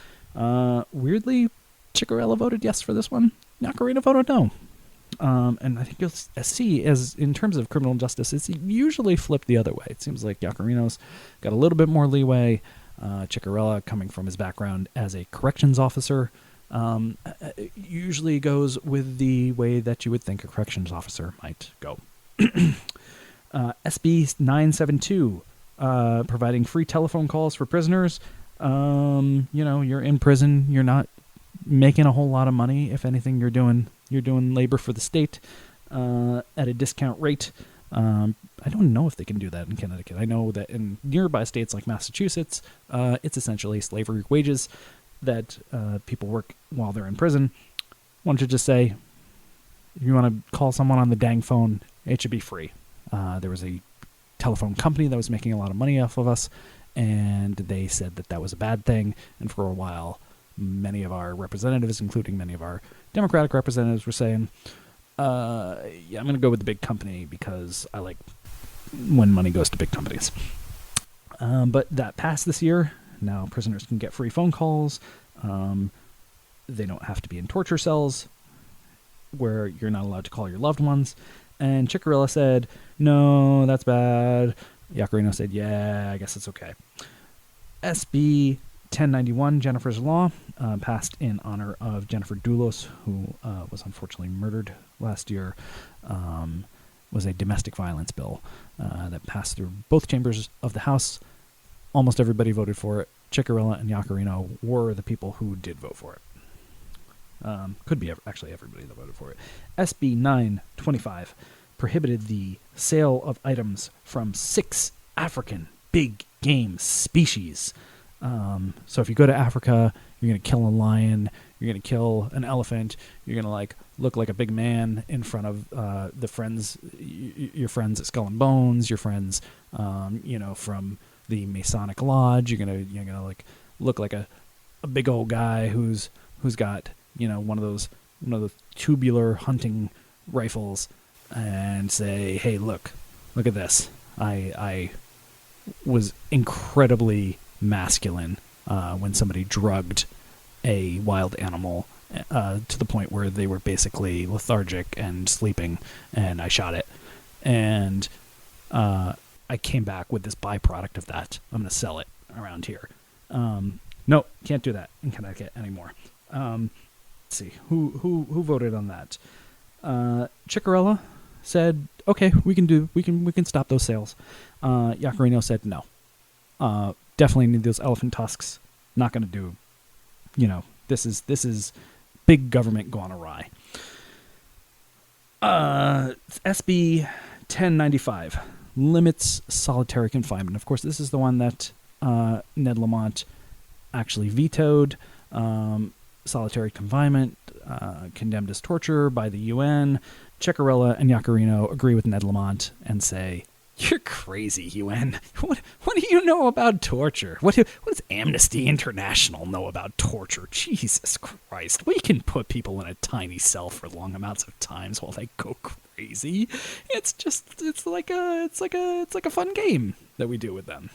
Weirdly, Ciccarella voted yes for this one. Iaccarino voted no. And I think you'll see, as in terms of criminal justice, it's usually flipped the other way. It seems like Iaccarino's got a little bit more leeway. Ciccarella, coming from his background as a corrections officer, usually goes with the way that you would think a corrections officer might go. SB 972, providing free telephone calls for prisoners. You're in prison. You're not making a whole lot of money. If anything, you're doing labor for the state at a discount rate. I don't know if they can do that in Connecticut. I know that in nearby states like Massachusetts, it's essentially slavery wages that people work while they're in prison. Why don't you just say, if you want to call someone on the dang phone, it should be free. There was a telephone company that was making a lot of money off of us, and they said that was a bad thing. And for a while, many of our representatives, including many of our Democratic representatives, were saying, I'm going to go with the big company because I like when money goes to big companies. But that passed this year. Now prisoners can get free phone calls. They don't have to be in torture cells where you're not allowed to call your loved ones. And Chickarilla said, no, that's bad. Yacarino said, yeah, I guess it's okay. SB 1091, Jennifer's Law, passed in honor of Jennifer Doulos, who was unfortunately murdered last year, was a domestic violence bill that passed through both chambers of the House. Almost everybody voted for it. Chickarilla and Yacarino were the people who did vote for it. Could be actually everybody that voted for it. SB 925 prohibited the sale of items from 6 African big game species. So if you go to Africa, you're going to kill a lion, you're going to kill an elephant, you're going to look like a big man in front of your friends at Skull and Bones, your friends, from the Masonic Lodge. You're gonna look like a big old guy who's got one of those tubular hunting rifles, and say, hey, look at this. I was incredibly masculine when somebody drugged a wild animal to the point where they were basically lethargic and sleeping, and I shot it. And I came back with this byproduct of that. I'm going to sell it around here. No, can't do that in Connecticut anymore. Let's see who voted on that. Chickarilla said, okay, we can stop those sales. Yacarino said no. Definitely need those elephant tusks. Not going to do. This is big government gone awry. SB 1095 limits solitary confinement. Of course, this is the one that Ned Lamont actually vetoed. Solitary confinement, condemned as torture by the UN. Chickarilla and Yacarino agree with Ned Lamont and say, you're crazy, UN. What do you know about torture? What does Amnesty International know about torture? Jesus Christ. We can put people in a tiny cell for long amounts of times while they go crazy. It's like a fun game that we do with them,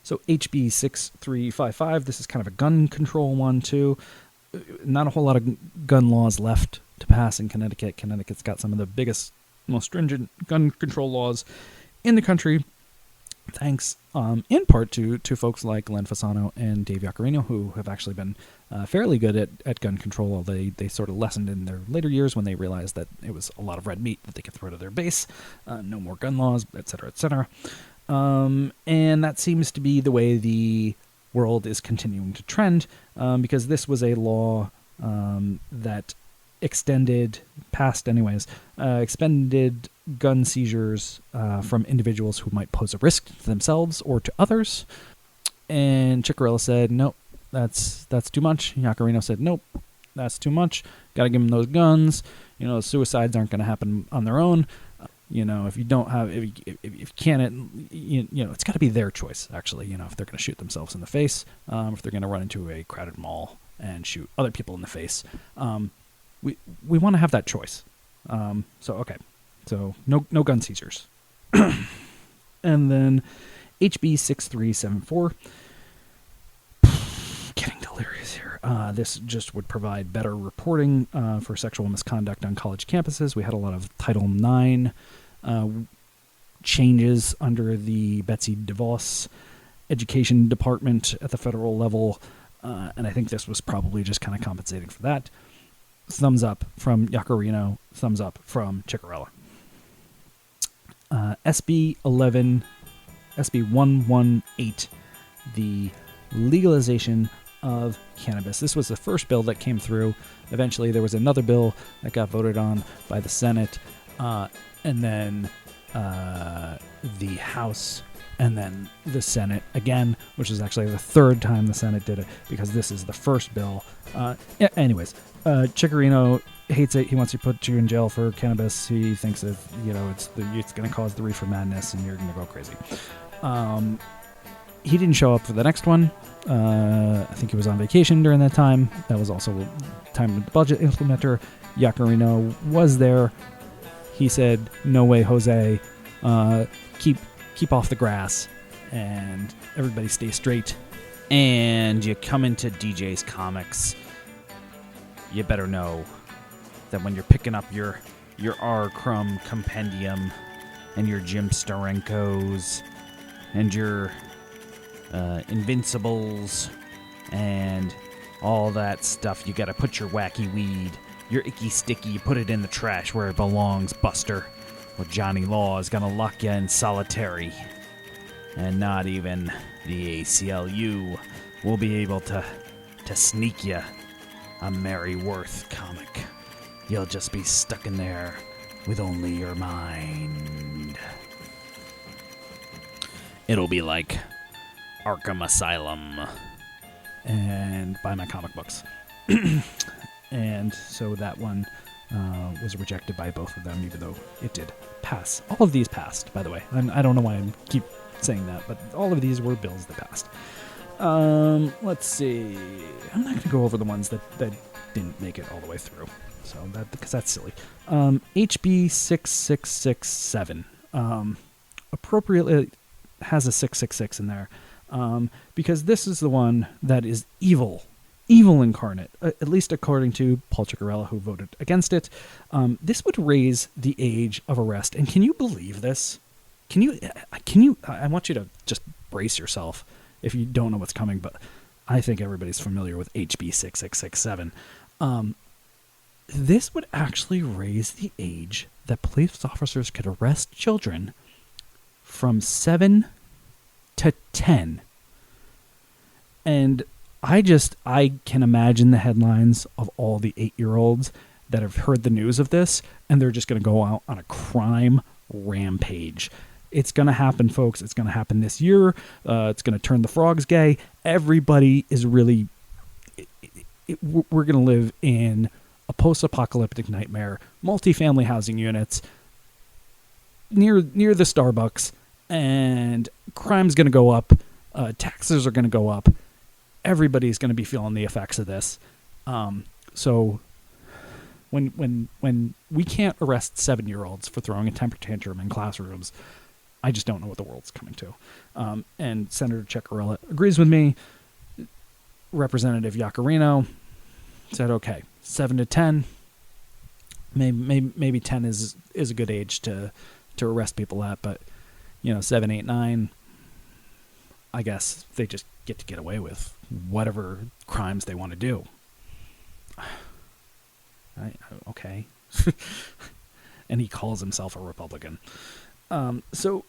So HB 6355, this is kind of a gun control one too. Not a whole lot of gun laws left to pass in Connecticut. Connecticut's got some of the biggest, most stringent gun control laws in the country, thanks in part to folks like Len Fasano and Dave Yacarino, who have actually been fairly good at gun control, although they sort of lessened in their later years when they realized that it was a lot of red meat that they could throw to their base. No more gun laws, et cetera, et cetera. And that seems to be the way the world is continuing to trend, because this was a law that extended gun seizures from individuals who might pose a risk to themselves or to others. And Chickarilla said, nope, that's too much. Yacarino said, nope, that's too much. Got to give them those guns. Suicides aren't going to happen on their own. If you don't have, if you can't, it's got to be their choice, actually, if they're going to shoot themselves in the face, if they're going to run into a crowded mall and shoot other people in the face. We want to have that choice. So no gun seizures. And then HB 6374, getting delirious here. This just would provide better reporting for sexual misconduct on college campuses. We had a lot of Title IX changes under the Betsy DeVos education department at the federal level, and I think this was probably just kind of compensating for that. Thumbs up from Yacarino, thumbs up from Chickarilla. SB 118, the legalization of cannabis. This was the first bill that came through. Eventually, there was another bill that got voted on by the Senate, and then the House, and then the Senate again, which is actually the third time the Senate did it, because this is the first bill. Anyways, Chickarino hates it. He wants to put you in jail for cannabis. He thinks that it's going to cause the reefer madness and you're going to go crazy. He didn't show up for the next one. I think he was on vacation during that time. That was also time with the budget implementer. Yacarino was there. He said, "No way, Jose. Keep off the grass." and everybody stay straight, and you come into DJ's Comics, you better know that when you're picking up your R. Crumb Compendium and your Jim Sterenkos and your Invincibles and all that stuff, you gotta put your wacky weed, your icky sticky, you put it in the trash where it belongs, Buster, or Johnny Law is gonna lock you in solitary, and not even the ACLU will be able to sneak you a Mary Worth comic. You'll just be stuck in there with only your mind. It'll be like Arkham Asylum. And buy my comic books. And so that one was rejected by both of them, even though it did pass. All of these passed, by the way. I don't know why I keep saying that, but all of these were bills that passed. Let's see. I'm not going to go over the ones that didn't make it all the way through. So because that's silly. HB 6667 appropriately has a 666 in there, because this is the one that is evil incarnate, at least according to Paul Ciccarella, who voted against it. This would raise the age of arrest, and can you believe this? Can you? I want you to just brace yourself if you don't know what's coming, but I think everybody's familiar with HB 6667. This would actually raise the age that police officers could arrest children from 7 to 10. And I can imagine the headlines of all the 8-year-olds that have heard the news of this, and they're just going to go out on a crime rampage. It's going to happen, folks. It's going to happen this year. It's going to turn the frogs gay. Everybody is really... we're going to live in a post-apocalyptic nightmare, multifamily housing units near the Starbucks, and crime's going to go up. Taxes are going to go up. Everybody's going to be feeling the effects of this. So when we can't arrest 7-year-olds for throwing a temper tantrum in classrooms, I just don't know what the world's coming to. And Senator Ciccarella agrees with me. Representative Iaccarino said, okay, 7 to 10, maybe 10 is a good age to arrest people at, but 7, 8, 9, I guess they just get away with whatever crimes they want to do. Okay. And he calls himself a Republican. So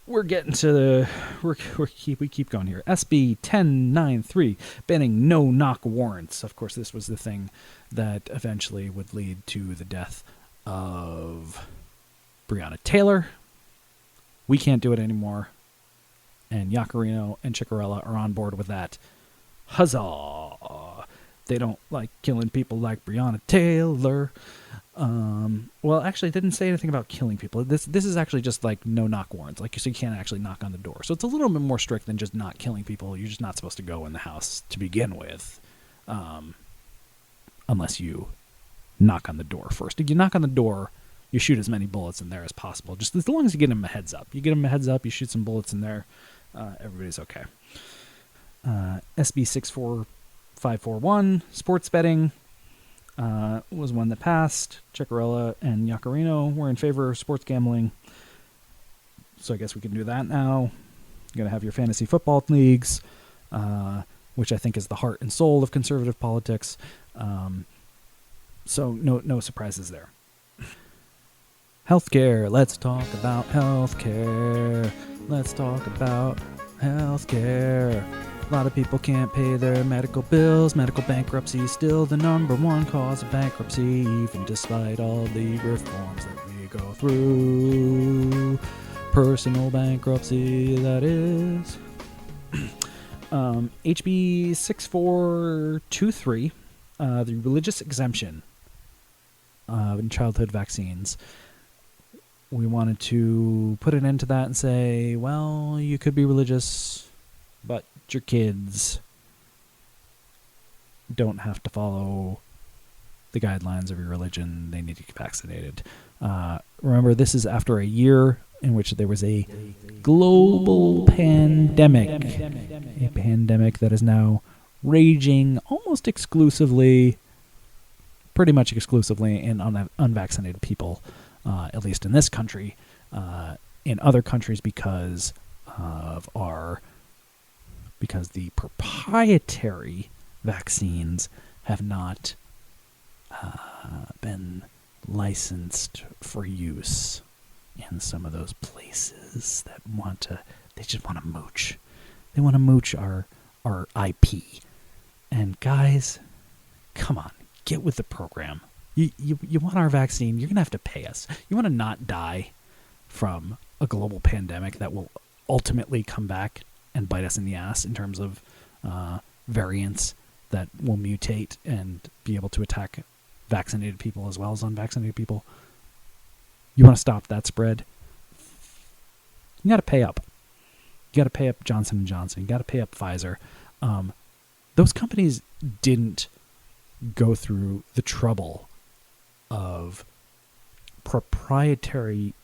we're getting to we keep going here. SB 1093, banning no-knock warrants. Of course, this was the thing that eventually would lead to the death of Breonna Taylor. We can't do it anymore. And Iaccarino and Ciccarella are on board with that. Huzzah! They don't like killing people like Breonna Taylor. Well, actually, it didn't say anything about killing people. This is actually just like no-knock warrants. Like, so you can't actually knock on the door. So it's a little bit more strict than just not killing people. You're just not supposed to go in the house to begin with, unless you knock on the door first. If you knock on the door, you shoot as many bullets in there as possible. Just as long as you get them a heads up. You get them a heads up, you shoot some bullets in there, everybody's okay. SB 64541, sports betting, was one that passed. Ciccarella and Iaccarino were in favor of sports gambling. So I guess we can do that now. You're going to have your fantasy football leagues, which I think is the heart and soul of conservative politics. So no surprises there. Healthcare. Let's talk about healthcare. Let's talk about healthcare. A lot of people can't pay their medical bills. Medical bankruptcy is still the number one cause of bankruptcy, even despite all the reforms that we go through. Personal bankruptcy, that is. HB 6423, the religious exemption in childhood vaccines. We wanted to put an end to that and say, well, you could be religious, but your kids don't have to follow the guidelines of your religion. They need to get vaccinated. Remember, this is after a year in which there was a global pandemic, a pandemic that is now raging almost exclusively, pretty much exclusively in unvaccinated people, at least in this country. In other countries, because the proprietary vaccines have not been licensed for use in some of those places that they just want to mooch. They want to mooch our IP. And guys, come on, get with the program. You want our vaccine, you're going to have to pay us. You want to not die from a global pandemic that will ultimately come back and bite us in the ass in terms of variants that will mutate and be able to attack vaccinated people as well as unvaccinated people. You want to stop that spread? You got to pay up. You got to pay up Johnson & Johnson. You got to pay up Pfizer. Those companies didn't go through the trouble of proprietary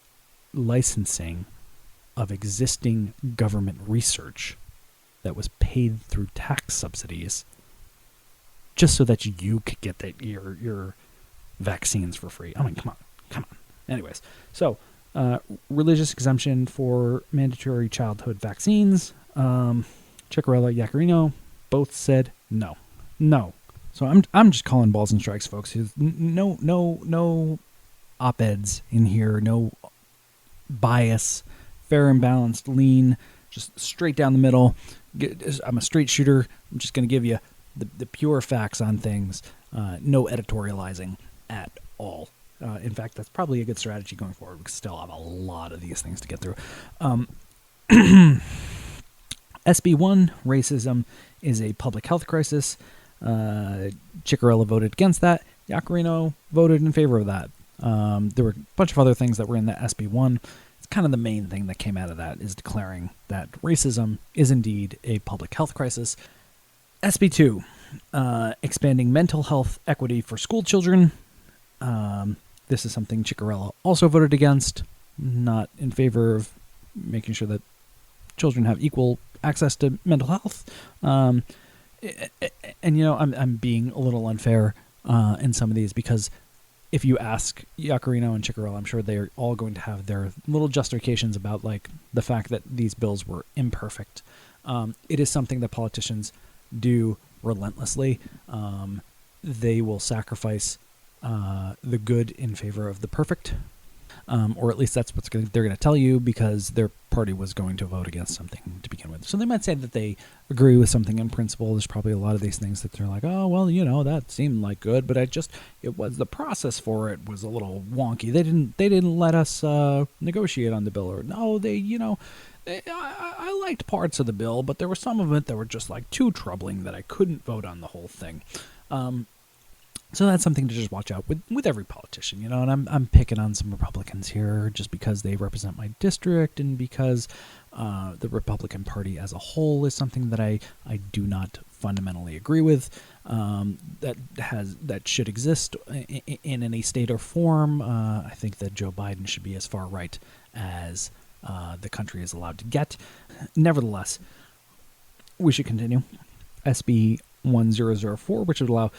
licensing of existing government research that was paid through tax subsidies just so that you could get your vaccines for free. I mean, come on. Anyways, so religious exemption for mandatory childhood vaccines. Ciccarella, Yaccarino both said no. So I'm just calling balls and strikes, folks. No op-eds in here, no bias, fair and balanced, lean, just straight down the middle. I'm a straight shooter. I'm just going to give you the pure facts on things. No editorializing at all. In fact, that's probably a good strategy going forward. We still have a lot of these things to get through. SB1, racism is a public health crisis. Ciccarella voted against that. Yaccarino voted in favor of that. There were a bunch of other things that were in the SB1. It's kind of the main thing that came out of that is declaring that racism is indeed a public health crisis. SB2, expanding mental health equity for school children. This is something Ciccarella also voted against, not in favor of making sure that children have equal access to mental health. And I'm being a little unfair in some of these because if you ask Yaccarino and Ciccarella, I'm sure they're all going to have their little justifications about like the fact that these bills were imperfect. It is something that politicians do relentlessly. They will sacrifice the good in favor of the perfect, or at least that's they're going to tell you because their party was going to vote against something to begin with. So they might say that they agree with something in principle. There's probably a lot of these things that they're like, oh, well, that seemed like good, but it was the process for it was a little wonky. They didn't let us negotiate on the bill, or no, I liked parts of the bill, but there were some of it that were just like too troubling that I couldn't vote on the whole thing. So that's something to just watch out with every politician, and I'm picking on some Republicans here just because they represent my district and because the Republican Party as a whole is something that I do not fundamentally agree with, that should exist in any state or form. I think that Joe Biden should be as far right as the country is allowed to get. Nevertheless, we should continue. SB 1004, which would allow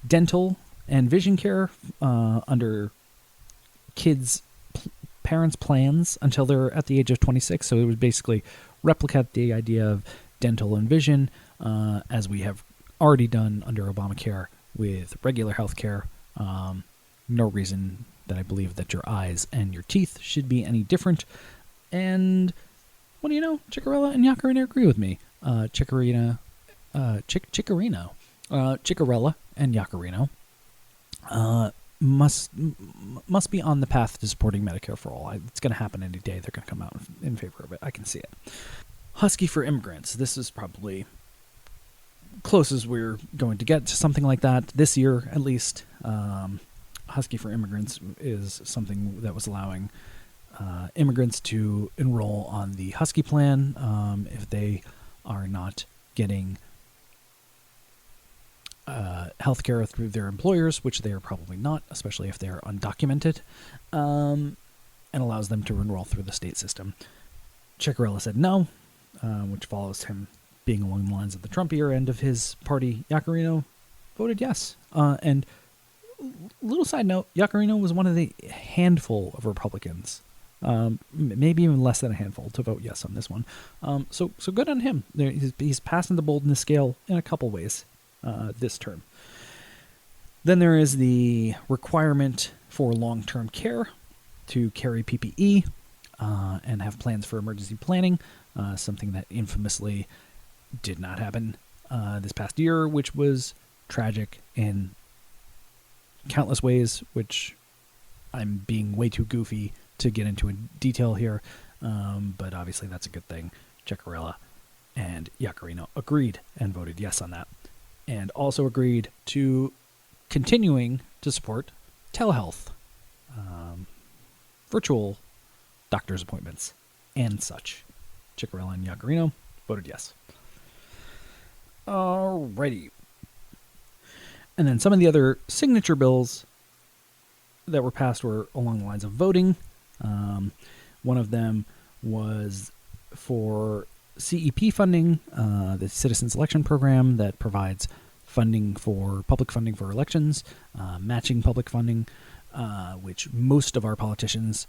dental and vision care under kids' parents' plans until they're at the age of 26. So it would basically replicate the idea of dental and vision as we have already done under Obamacare with regular health care. No reason that I believe that your eyes and your teeth should be any different. And what do you know? Ciccarella and Yaccarino agree with me. Ciccarella and Yaccarino must be on the path to supporting Medicare for all. It's going to happen any day. They're going to come out in favor of it. I can see it. Husky for immigrants. This is probably closest we're going to get to something like that this year, at least. Husky for immigrants is something that was allowing immigrants to enroll on the Husky plan if they are not getting healthcare through their employers, which they are probably not, especially if they are undocumented. and allows them to enroll through the state system. Ciccarella said no, which follows him being along the lines of the Trumpier end of his party. Iaccarino voted yes. And little side note, Iaccarino was one of the handful of Republicans, maybe even less than a handful, to vote yes on this one. So good on him. He's passing the boldness scale in a couple ways this term. Then there is the requirement for long-term care to carry PPE and have plans for emergency planning, something that infamously did not happen this past year, which was tragic in countless ways, which I'm being way too goofy to get into in detail here, but obviously that's a good thing. Ciccarella and Iaccarino agreed and voted yes on that, and also agreed to continuing to support telehealth, virtual doctor's appointments, and such. Ciccarella and Iaccarino voted yes. Alrighty. And then some of the other signature bills that were passed were along the lines of voting. One of them was for CEP funding, the Citizens Election Program that provides public funding for elections, matching public funding, which most of our politicians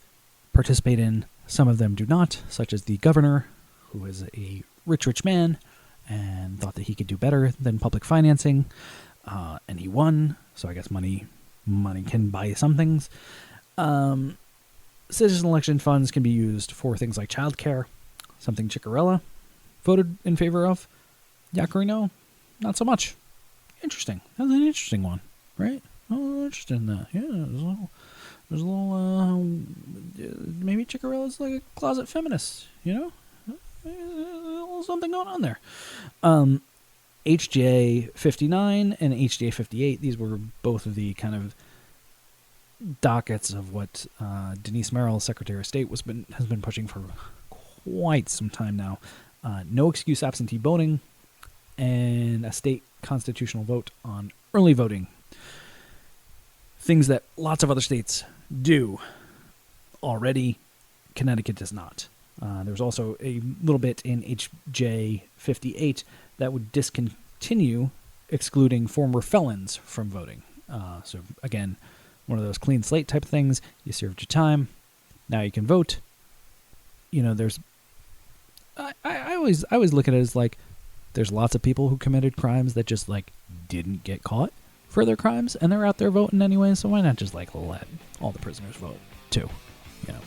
participate in. Some of them do not, such as the governor, who is a rich man and thought that he could do better than public financing, and he won, so I guess money can buy some things. Citizen election funds can be used for things like childcare, something Ciccarella voted in favor of. Iaccarino, not so much. Interesting. That's an interesting one, right? Oh, interested in that. Yeah, there's a little maybe Ciccarella's like a closet feminist, you know? A little something going on there. HJ 59 and HJ 58, these were both of the kind of dockets of what Denise Merrill, Secretary of State, has been pushing for quite some time now. No excuse absentee voting and a state constitutional vote on early voting. Things that lots of other states do already. Connecticut does not. There's also a little bit in HJ 58 that would discontinue excluding former felons from voting. So again, one of those clean slate type of things. You served your time, now you can vote. You know, I always look at it as like there's lots of people who committed crimes that just like didn't get caught for their crimes, and they're out there voting anyway. So why not just like let all the prisoners vote too? You know.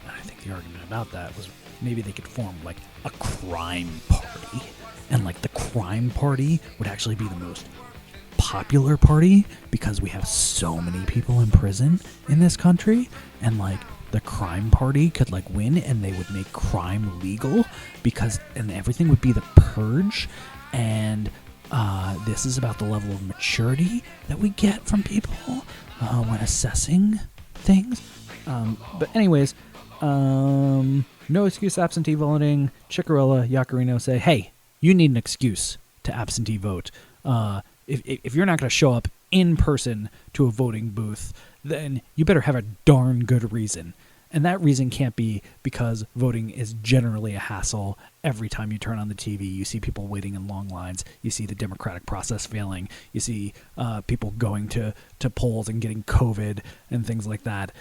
And I think the argument about that was maybe they could form like a crime party, and like the crime party would actually be the most popular party because we have so many people in prison in this country, and like the crime party could like win and they would make crime legal and everything would be the purge. And this is about the level of maturity that we get from people when assessing things. But anyways, no excuse absentee voting. Ciccarella, Iaccarino say, hey, you need an excuse to absentee vote. If you're not going to show up in person to a voting booth, then you better have a darn good reason. And that reason can't be because voting is generally a hassle. Every time you turn on the TV, you see people waiting in long lines. You see the democratic process failing. You see people going to polls and getting COVID and things like that.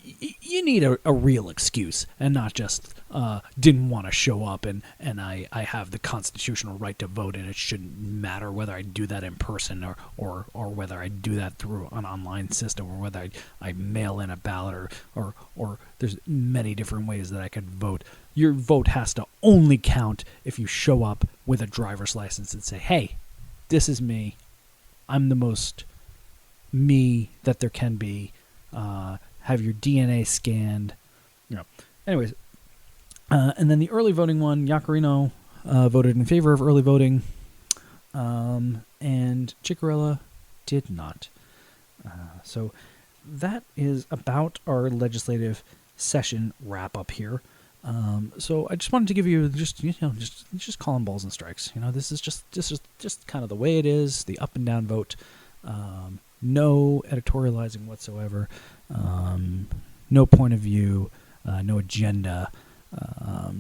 You need a real excuse and not just didn't want to show up and I have the constitutional right to vote and it shouldn't matter whether I do that in person or whether I do that through an online system or whether I mail in a ballot or there's many different ways that I could vote. Your vote has to only count if you show up with a driver's license and say, hey, this is me. I'm the most me that there can be. Have your DNA scanned. Anyways, and then the early voting one, Iaccarino voted in favor of early voting, and Ciccarella did not. So that is about our legislative session wrap up here. So I just wanted to give you just calling balls and strikes. This is just kind of the way it is, the up and down vote. No editorializing whatsoever. No point of view, no agenda.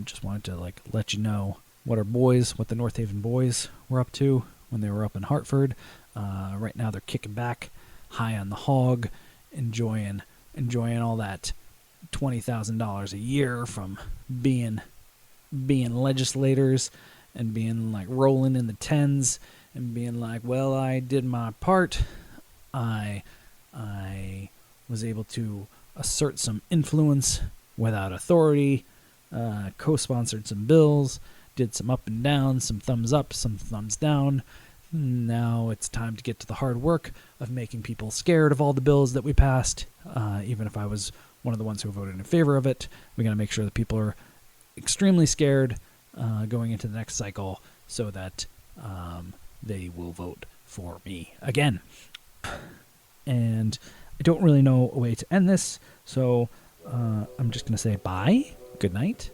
Just wanted to let you know what the North Haven boys were up to when they were up in Hartford. Right now they're kicking back, high on the hog, enjoying all that $20,000 a year from being legislators and being rolling in the tens and being well, I did my part. I was able to assert some influence without authority, co-sponsored some bills, did some up and down, some thumbs up, some thumbs down. Now it's time to get to the hard work of making people scared of all the bills that we passed. Even if I was one of the ones who voted in favor of it, we got to make sure that people are extremely scared going into the next cycle so that they will vote for me again. And I don't really know a way to end this, so I'm just going to say bye, good night,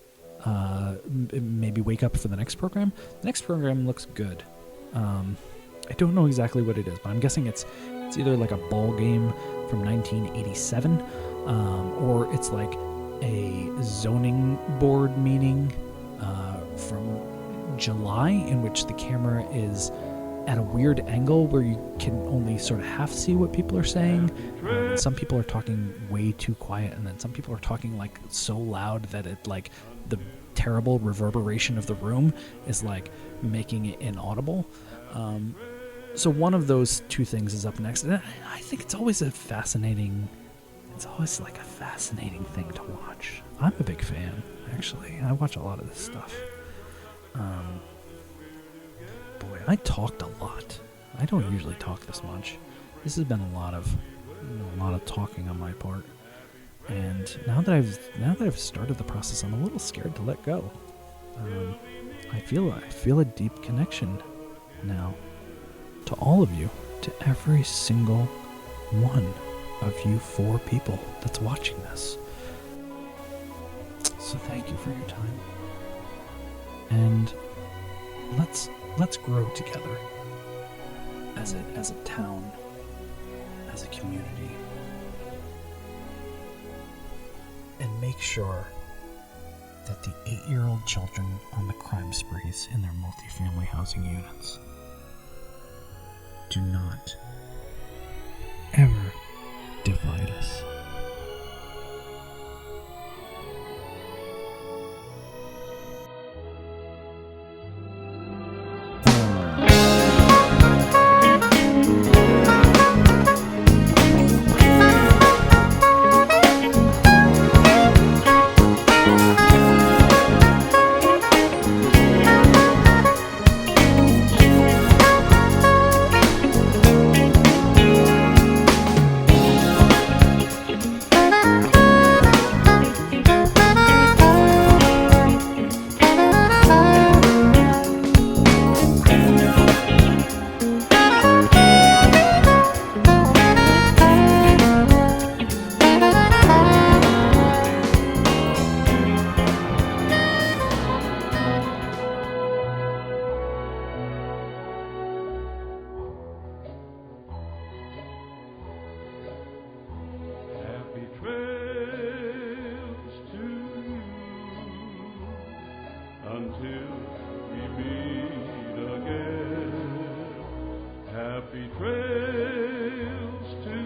maybe wake up for the next program. The next program looks good. I don't know exactly what it is, but I'm guessing it's either a ball game from 1987, or it's a zoning board meeting from July, in which the camera is at a weird angle where you can only sort of half see what people are saying. Some people are talking way too quiet, and then some people are talking so loud that it the terrible reverberation of the room is making it inaudible. So one of those two things is up next, and I think it's always a fascinating thing to watch. I'm a big fan, actually. I watch a lot of this stuff. Boy, I talked a lot. I don't usually talk this much. This has been a lot of talking on my part. And now that I've started the process, I'm a little scared to let go. I feel a deep connection now to all of you, to every single one of you 4 people that's watching this. So thank you for your time. And let's grow together as a town, as a community, and make sure that the 8-year-old children on the crime sprees in their multifamily housing units do not ever divide us. Until we meet again, happy trails to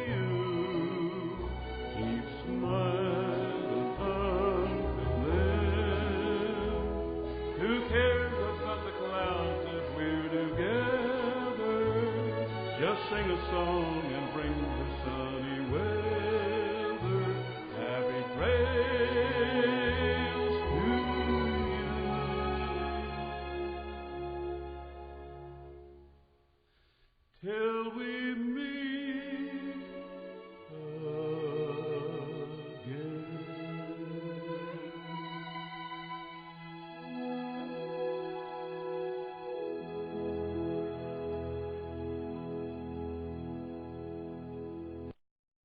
you. Keep smiling until then. Who cares about the clouds if we're together? Just sing a song and bring the sunny weather. Happy trails. Till we meet.